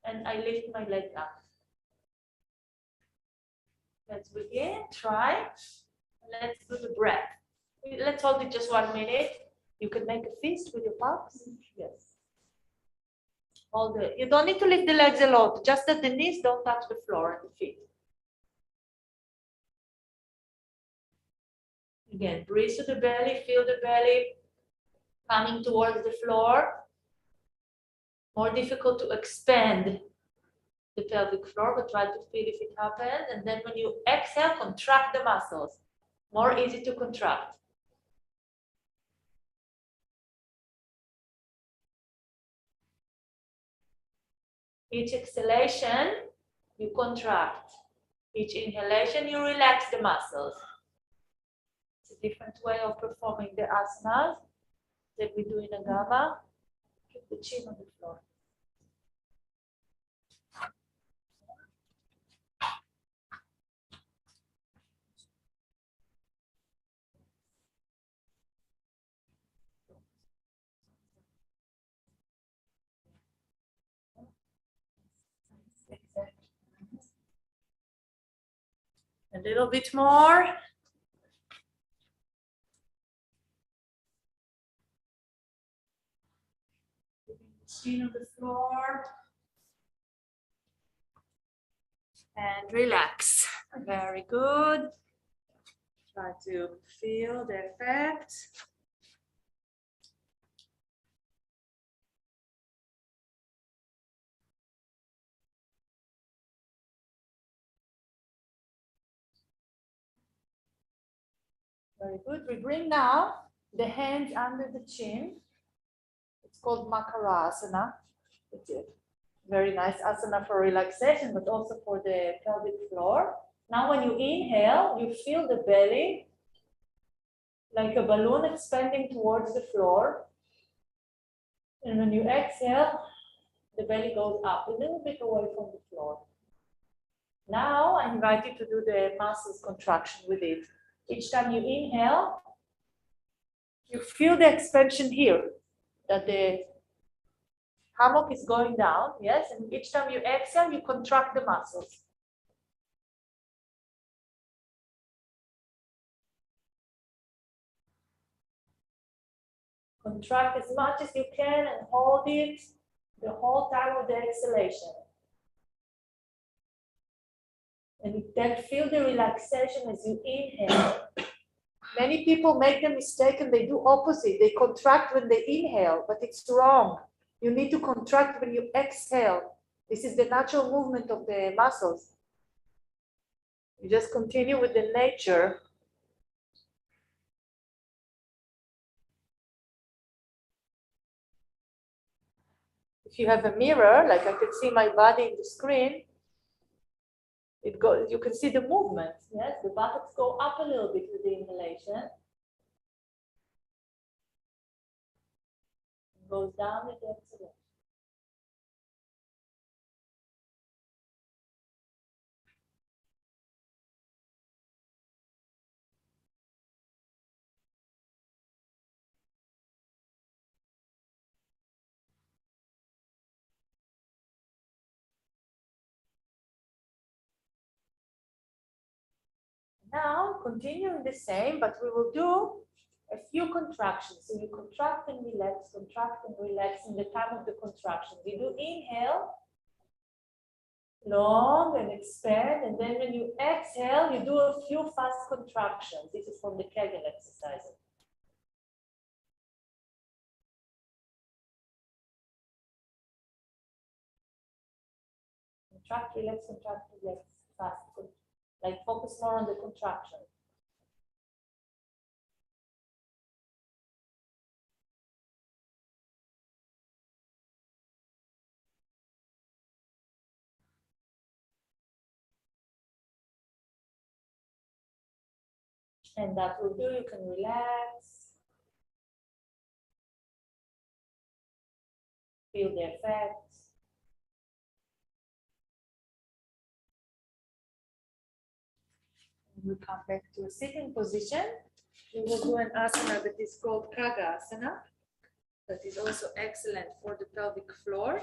and I lift my leg up. Let's begin, try. Let's do the breath. Let's hold it just 1 minute. You can make a fist with your palms. Yes. You don't need to lift the legs a lot, just that the knees don't touch the floor and the feet. Again, breathe to the belly, feel the belly coming towards the floor. More difficult to expand the pelvic floor, but try to feel if it happens. And then when you exhale, contract the muscles. More easy to contract. Each exhalation, you contract. Each inhalation, you relax the muscles. It's a different way of performing the asanas that we do in Agama. Keep the chin on the floor. A little bit more. Chin on the floor. And relax. Very good. Try to feel the effect. Very good. We bring now the hands under the chin. It's called Makarasana. It's a very nice asana for relaxation, but also for the pelvic floor. Now, when you inhale, you feel the belly like a balloon expanding towards the floor. And when you exhale, the belly goes up a little bit away from the floor. Now, I invite you to do the muscles contraction with it. Each time you inhale, you feel the expansion here, that the hammock is going down, yes? And each time you exhale, you contract the muscles. Contract as much as you can and hold it the whole time of the exhalation. And then feel the relaxation as you inhale. Many people make the mistake and they do opposite. They contract when they inhale, but it's wrong. You need to contract when you exhale. This is the natural movement of the muscles. You just continue with the nature. If you have a mirror, like I can see my body in the screen, it goes, you can see the movement. Yes, the buttocks go up a little bit with the inhalation. It goes down with the exhalation. Now, continuing the same, but we will do a few contractions. So you contract and relax in the time of the contraction. You do inhale, long and expand, and then when you exhale, you do a few fast contractions. This is from the Kegel exercises. Contract, relax, fast. Like focus more on the contraction. And that will do, you can relax. Feel the effects. We come back to a sitting position. We will do an asana that is called Kaga asana. That is also excellent for the pelvic floor.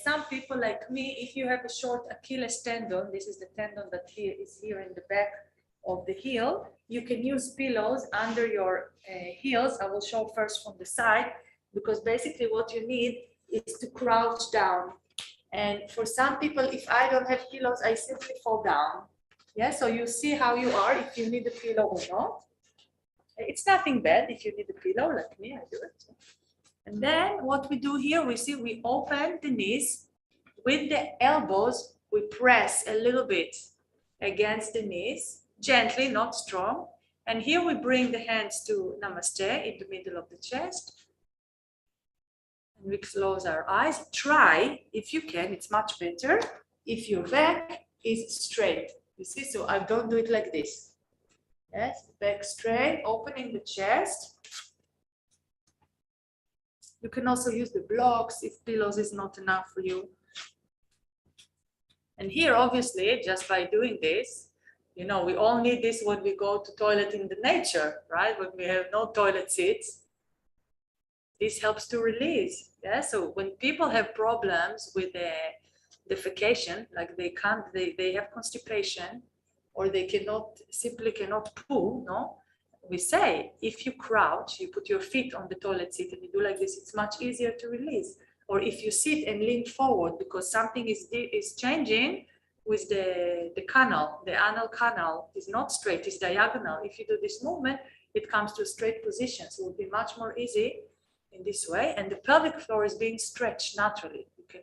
Some people like me, if you have a short Achilles tendon, this is the tendon that is here in the back of the heel, you can use pillows under your heels. I will show first from the side, because basically what you need is to crouch down. And for some people, if I don't have pillows, I simply fall down. Yeah, so you see how you are, if you need a pillow or not. It's nothing bad if you need a pillow, like me, I do it. And then what we do here, we open the knees. With the elbows, we press a little bit against the knees, gently, not strong. And here we bring the hands to Namaste in the middle of the chest. And we close our eyes. Try, if you can, it's much better if your back is straight. You see, so I don't do it like this. Yes, back straight, opening the chest. You can also use the blocks if pillows is not enough for you. And here, obviously, just by doing this, you know, we all need this when we go to toilet in the nature, right? When we have no toilet seats, this helps to release. Yeah. So when people have problems with the defecation, like they have constipation, or they simply cannot poo, no? We say, if you crouch, you put your feet on the toilet seat and you do like this, it's much easier to release. Or if you sit and lean forward because something is changing with the canal, the anal canal is not straight, it's diagonal. If you do this movement, it comes to a straight position. So it will be much more easy in this way. And the pelvic floor is being stretched naturally. You can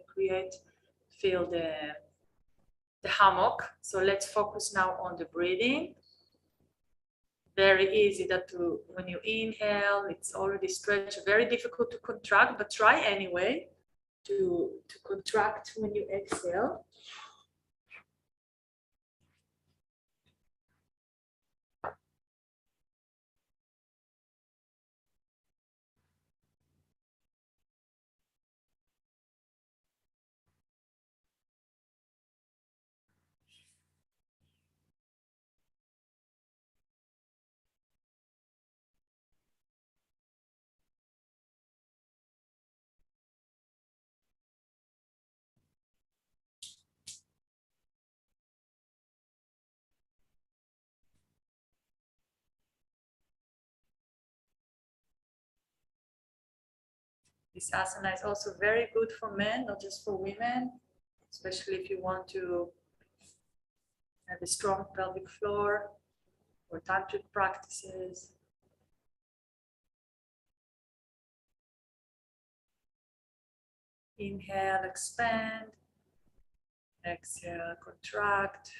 feel the hammock. So let's focus now on the breathing. Very easy when you inhale, it's already stretched, very difficult to contract, but try anyway to contract when you exhale. This asana is also very good for men, not just for women, especially if you want to have a strong pelvic floor or tantric practices. Inhale, expand. Exhale, contract.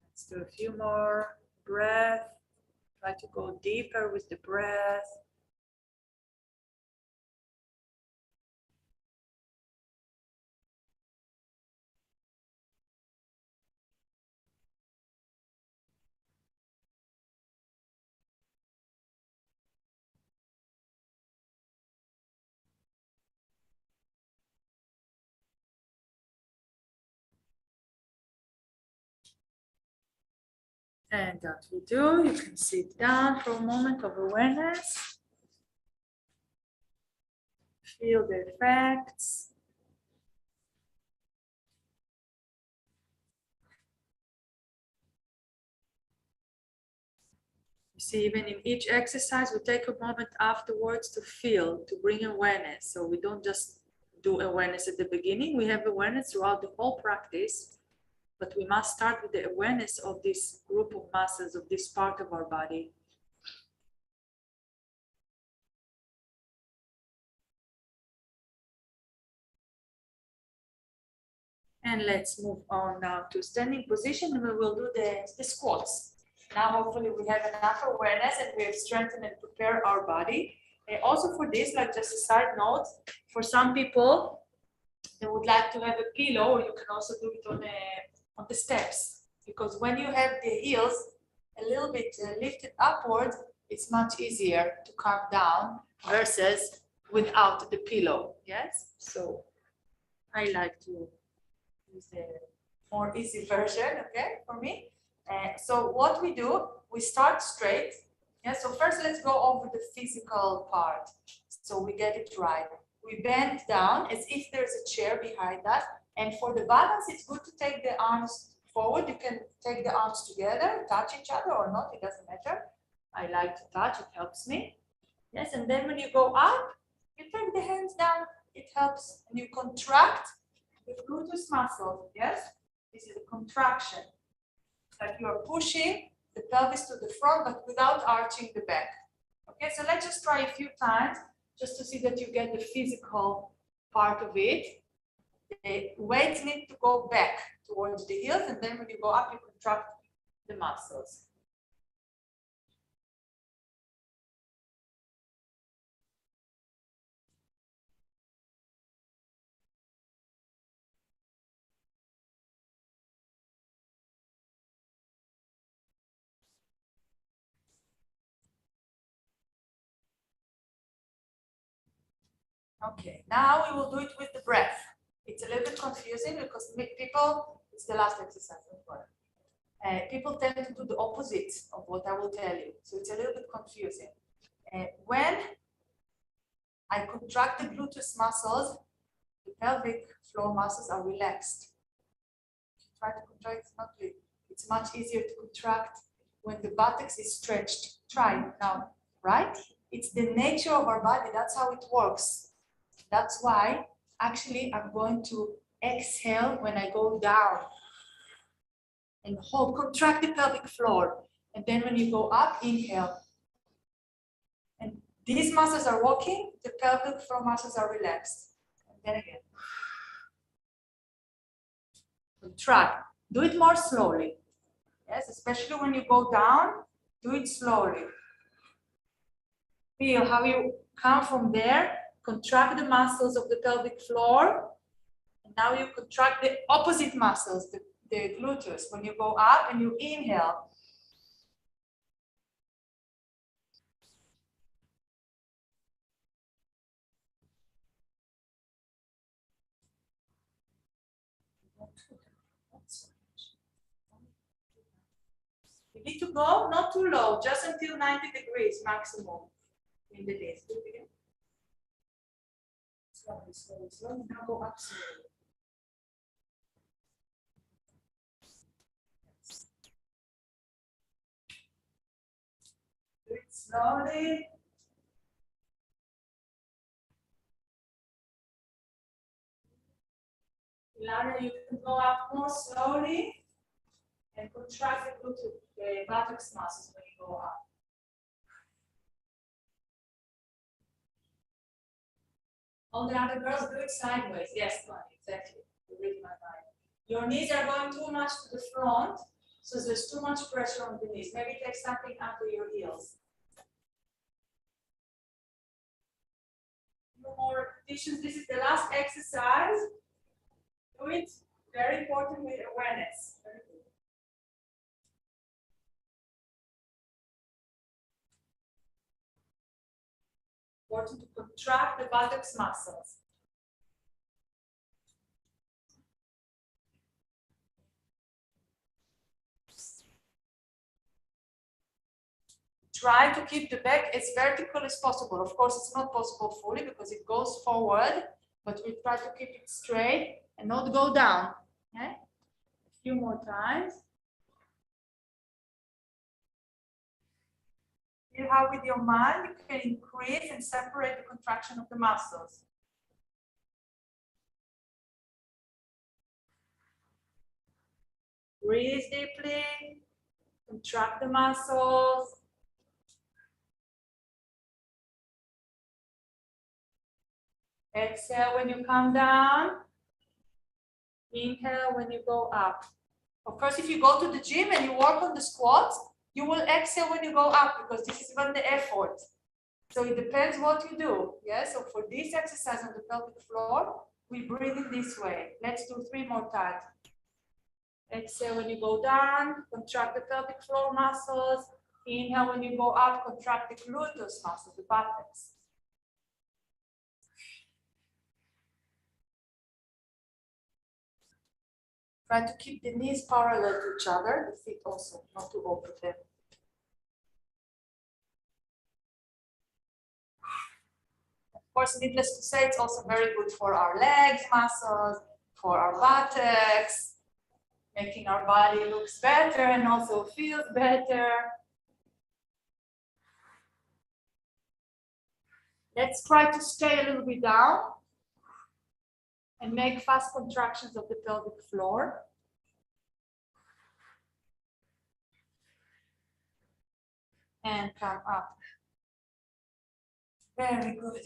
Let's do a few more breaths. Try to go deeper with the breath. And that will do. You can sit down for a moment of awareness. Feel the effects. You see, even in each exercise, we take a moment afterwards to feel, to bring awareness. So we don't just do awareness at the beginning. We have awareness throughout the whole practice, but we must start with the awareness of this group of muscles, of this part of our body. And let's move on now to standing position, and we will do the squats. Now, hopefully we have enough awareness and we have strengthened and prepared our body. And also for this, like just a side note, for some people, they would like to have a pillow, or you can also do it on the steps. Because when you have the heels a little bit lifted upwards, it's much easier to come down versus without the pillow, yes? So I like to use the more easy version, okay, for me. So what we do, we start straight. Yeah, so first let's go over the physical part. So we get it right. We bend down as if there's a chair behind us. And for the balance, it's good to take the arms forward. You can take the arms together, touch each other or not, it doesn't matter. I like to touch, it helps me. Yes, and then when you go up, you take the hands down, it helps. And you contract the gluteus muscle, yes? This is a contraction. Like you are pushing the pelvis to the front, but without arching the back. Okay, so let's just try a few times just to see that you get the physical part of it. The weights need to go back towards the heels, and then when you go up, you contract the muscles. Okay, now we will do it with the breath. It's a little bit confusing because people, it's the last exercise, don't worry. People tend to do the opposite of what I will tell you. So it's a little bit confusing. When I contract the gluteus muscles, the pelvic floor muscles are relaxed. If you try to contract, it's not really. It's much easier to contract when the buttocks is stretched. Try it now, right? It's the nature of our body. That's how it works. That's why actually I'm going to exhale when I go down and hold, contract the pelvic floor. And then when you go up, inhale. And these muscles are working, the pelvic floor muscles are relaxed. And then again. Contract. Do it more slowly. Yes, especially when you go down, do it slowly. Feel how you come from there, contract the muscles of the pelvic floor. And now you contract the opposite muscles, the gluteus. When you go up and you inhale. You need to go not too low, just until 90 degrees maximum in the knees. Do it again. Slowly, slowly, slowly. Now go up slowly. Do it slowly. Ilana, you can go up more slowly and contract the glute, the buttocks muscles when you go up. All the other girls do it sideways. Yes, Connie, exactly. You read my mind. Your knees are going too much to the front, so there's too much pressure on the knees. Maybe take something under your heels. No more repetitions. This is the last exercise. Do it. Very important with awareness. Very good. Important to contract the buttocks muscles. Try to keep the back as vertical as possible. Of course, it's not possible fully because it goes forward, but we try to keep it straight and not go down. Okay? A few more times. Feel how with your mind you can increase and separate the contraction of the muscles. Breathe deeply, contract the muscles. Exhale when you come down. Inhale when you go up. Of course, if you go to the gym and you work on the squats, you will exhale when you go up because this is even the effort. So it depends what you do. Yeah, so for this exercise on the pelvic floor, we breathe in this way. Let's do 3 more times. Exhale when you go down, contract the pelvic floor muscles. Inhale when you go up, contract the gluteus muscles, the buttocks. Try to keep the knees parallel to each other, the feet also, not to open them. Of course, needless to say, it's also very good for our legs muscles, for our buttocks, making our body looks better and also feels better. Let's try to stay a little bit down and make fast contractions of the pelvic floor. And come up. Very good.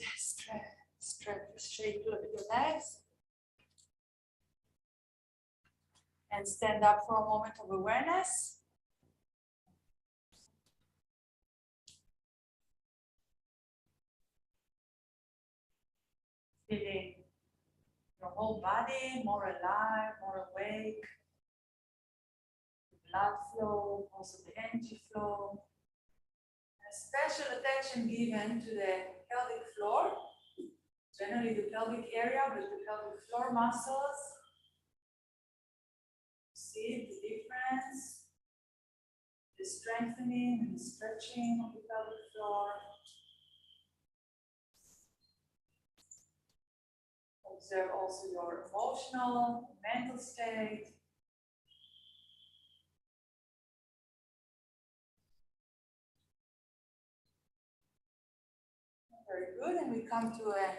Shake your legs. And stand up for a moment of awareness. Feeling your whole body more alive, more awake. The blood flow, also the energy flow. And special attention given to the pelvic floor, Generally the pelvic area with the pelvic floor muscles. See the difference, the strengthening and the stretching of the pelvic floor. Observe also your emotional, mental state. Very good, and we come to a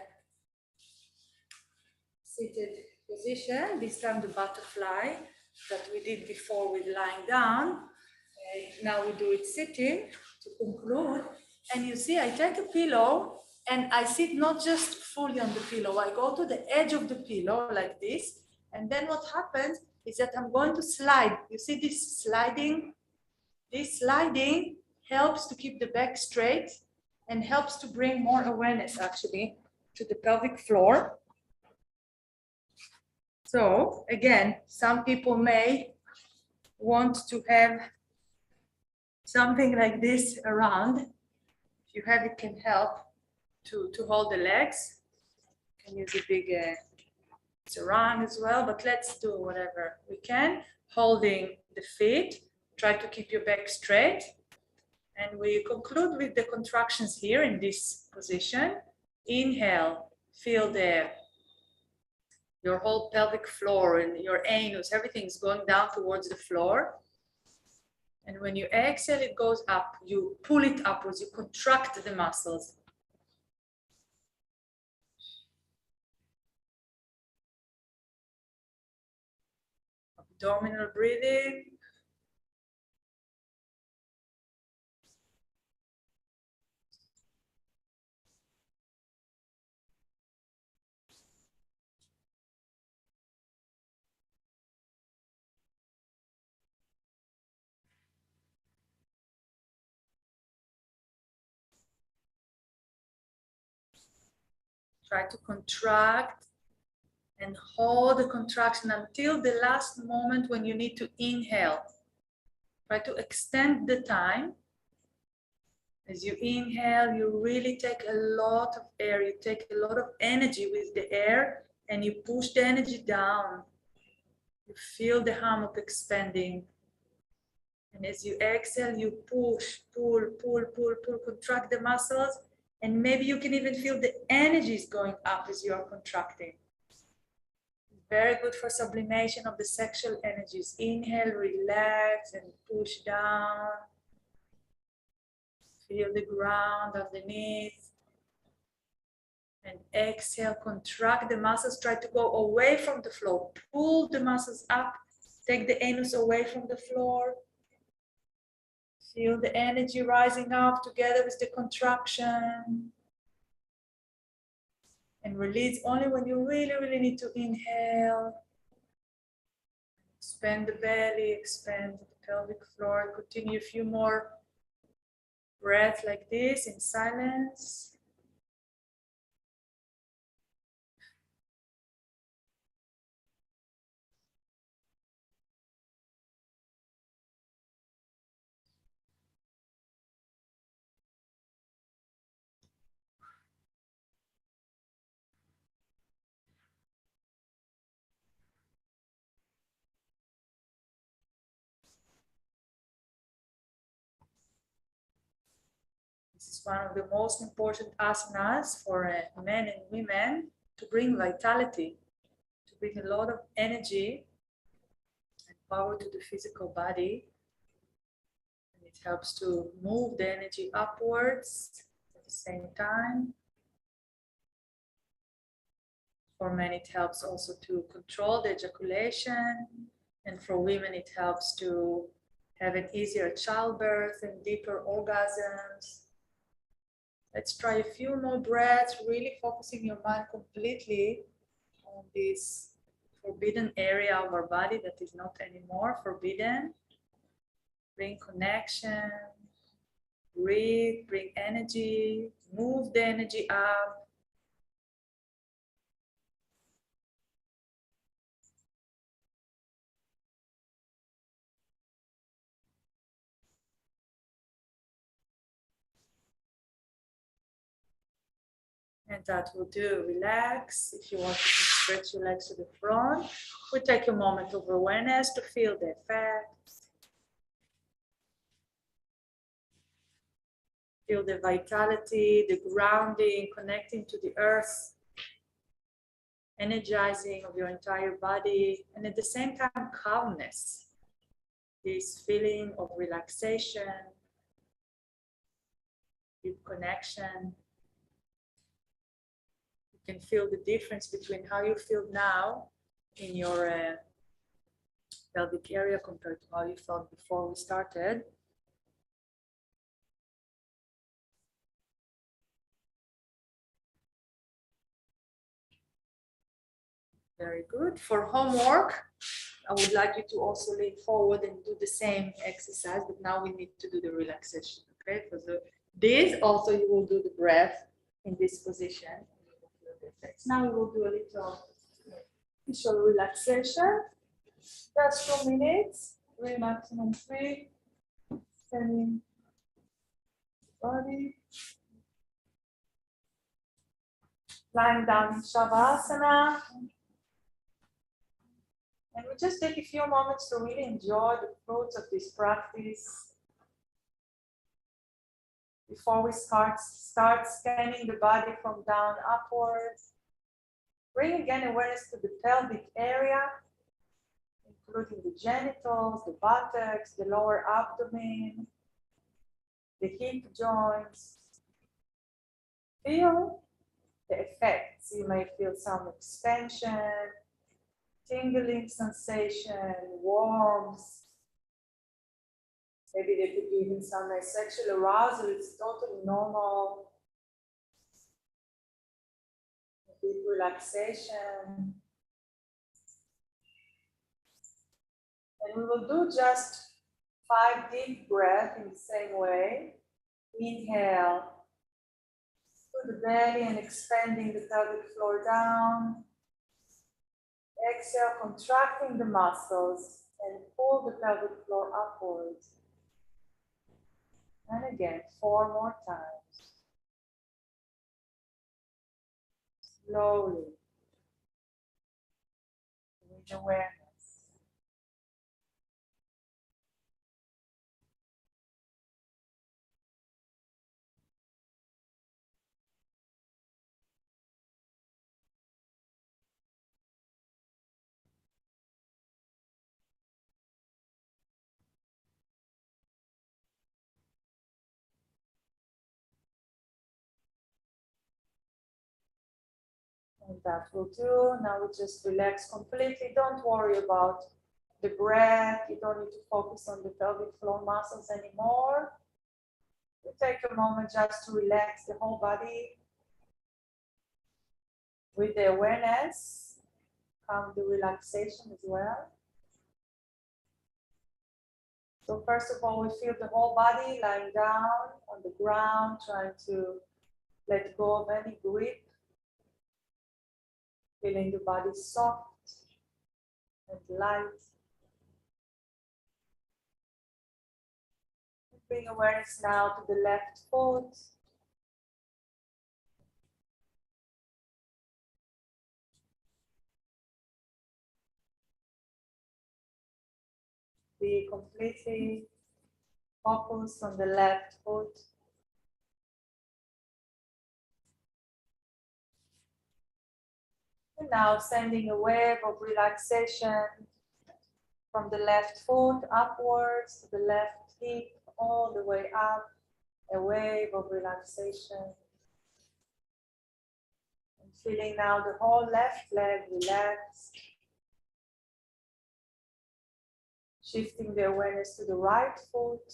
seated position, this time the butterfly that we did before with lying down. Now we do it sitting to conclude. And you see, I take a pillow and I sit not just fully on the pillow, I go to the edge of the pillow like this. And then what happens is that I'm going to slide. You see this sliding? This sliding helps to keep the back straight and helps to bring more awareness actually to the pelvic floor. So again, some people may want to have something like this around. If you have, it can help to hold the legs. You can use a big sarong as well, but let's do whatever we can. Holding the feet, try to keep your back straight. And we conclude with the contractions here in this position. Inhale, feel your whole pelvic floor and your anus, everything is going down towards the floor. And when you exhale, it goes up. You pull it upwards, you contract the muscles. Abdominal breathing. Try to contract and hold the contraction until the last moment when you need to inhale. Try to extend the time. As you inhale, you really take a lot of air, you take a lot of energy with the air and you push the energy down. You feel the hammock expanding. And as you exhale, you push, pull, pull, pull, pull, contract the muscles. And maybe you can even feel the energy is going up as you are contracting. Very good for sublimation of the sexual energies. Inhale, relax and push down. Feel the ground underneath. And exhale, contract the muscles. Try to go away from the floor. Pull the muscles up. Take the anus away from the floor. Feel the energy rising up together with the contraction. And release only when you really, really need to inhale. Expand the belly, expand the pelvic floor. Continue a few more breaths like this in silence. This is one of the most important asanas for men and women to bring vitality, to bring a lot of energy and power to the physical body. And it helps to move the energy upwards at the same time. For men, it helps also to control the ejaculation. And for women, it helps to have an easier childbirth and deeper orgasms. Let's try a few more breaths, really focusing your mind completely on this forbidden area of our body that is not anymore forbidden. Bring connection, breathe, bring energy, move the energy up. And that will do. Relax. If you want, you can stretch your legs to the front. We take a moment of awareness to feel the effects. Feel the vitality, the grounding, connecting to the earth, energizing of your entire body, and at the same time, calmness. This feeling of relaxation, deep connection. You can feel the difference between how you feel now in your pelvic area compared to how you felt before we started. Very good. For homework, I would like you to also lean forward and do the same exercise, but now we need to do the relaxation, okay? For this, also you will do the breath in this position. Now we will do a little facial relaxation. Just 2 minutes, 3 maximum 3. Standing body. Lying down in Shavasana. And we just take a few moments to really enjoy the fruits of this practice. Before we start scanning the body from down upwards, bring again awareness to the pelvic area, including the genitals, the buttocks, the lower abdomen, the hip joints. Feel the effects. You may feel some expansion, tingling sensation, warmth. Maybe there could be even some sexual arousal. It's totally normal. Deep relaxation. And we will do just 5 deep breaths in the same way. Inhale to the belly and expanding the pelvic floor down. Exhale, contracting the muscles and pull the pelvic floor upwards. And again, 4 more times. Slowly. With awareness. And that will do. Now we just relax completely. Don't worry about the breath. You don't need to focus on the pelvic floor muscles anymore. You take a moment just to relax the whole body with the awareness. Come the relaxation as well. So first of all, we feel the whole body lying down on the ground, trying to let go of any grip. Feeling the body soft and light. Bring awareness now to the left foot. Be completely focused on the left foot. And now sending a wave of relaxation from the left foot upwards to the left hip, all the way up, a wave of relaxation. And feeling now the whole left leg relaxed. Shifting the awareness to the right foot.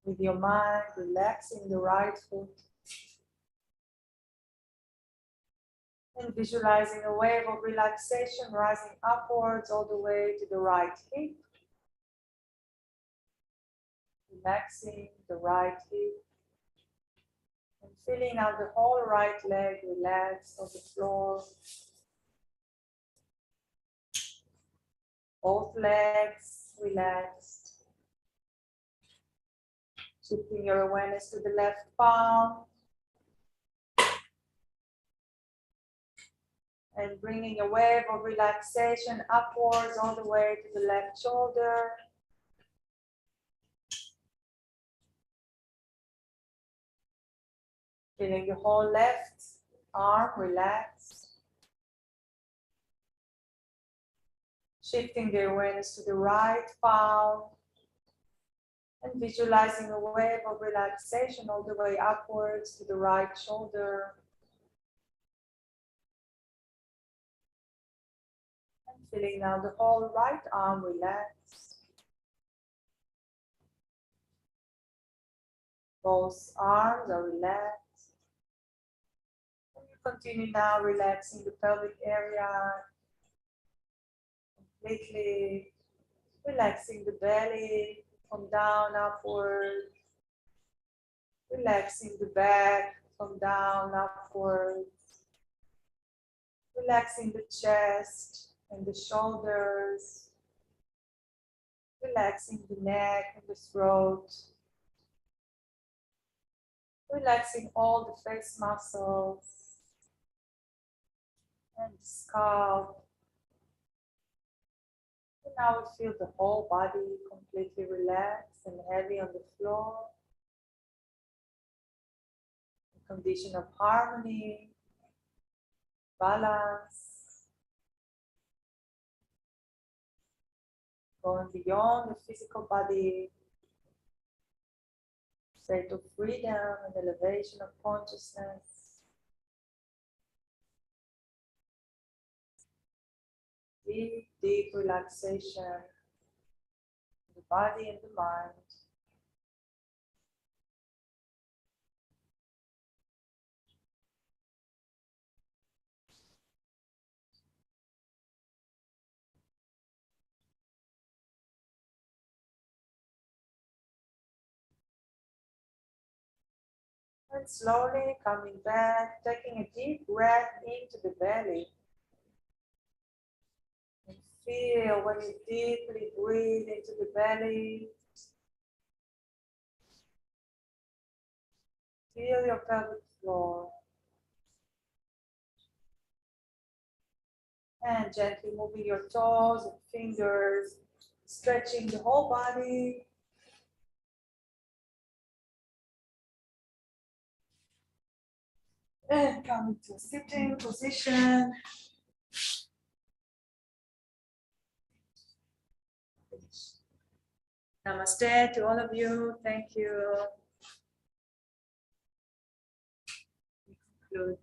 With your mind, relaxing the right foot. And visualizing a wave of relaxation rising upwards all the way to the right hip. Relaxing the right hip. And feeling out the whole right leg relaxed on the floor. Both legs relaxed. Shifting your awareness to the left palm. And bringing a wave of relaxation upwards all the way to the left shoulder. Feeling your whole left arm relaxed. Shifting the awareness to the right palm. And visualizing a wave of relaxation all the way upwards to the right shoulder. And feeling now the whole right arm relaxed. Both arms are relaxed. And you continue now relaxing the pelvic area. Completely relaxing the belly from down upward. Relaxing the back from down upwards. Relaxing the chest and the shoulders. Relaxing the neck and the throat. Relaxing all the face muscles and the scalp. And now we feel the whole body completely relaxed and heavy on the floor. A condition of harmony, balance, going beyond the physical body, state of freedom and elevation of consciousness. Deep, deep relaxation of the body and the mind. And slowly coming back, taking a deep breath into the belly. And feel when you deeply breathe into the belly. Feel your pelvic floor. And gently moving your toes and fingers, stretching the whole body. And coming to a sitting position. Namaste to all of you. Thank you. We conclude.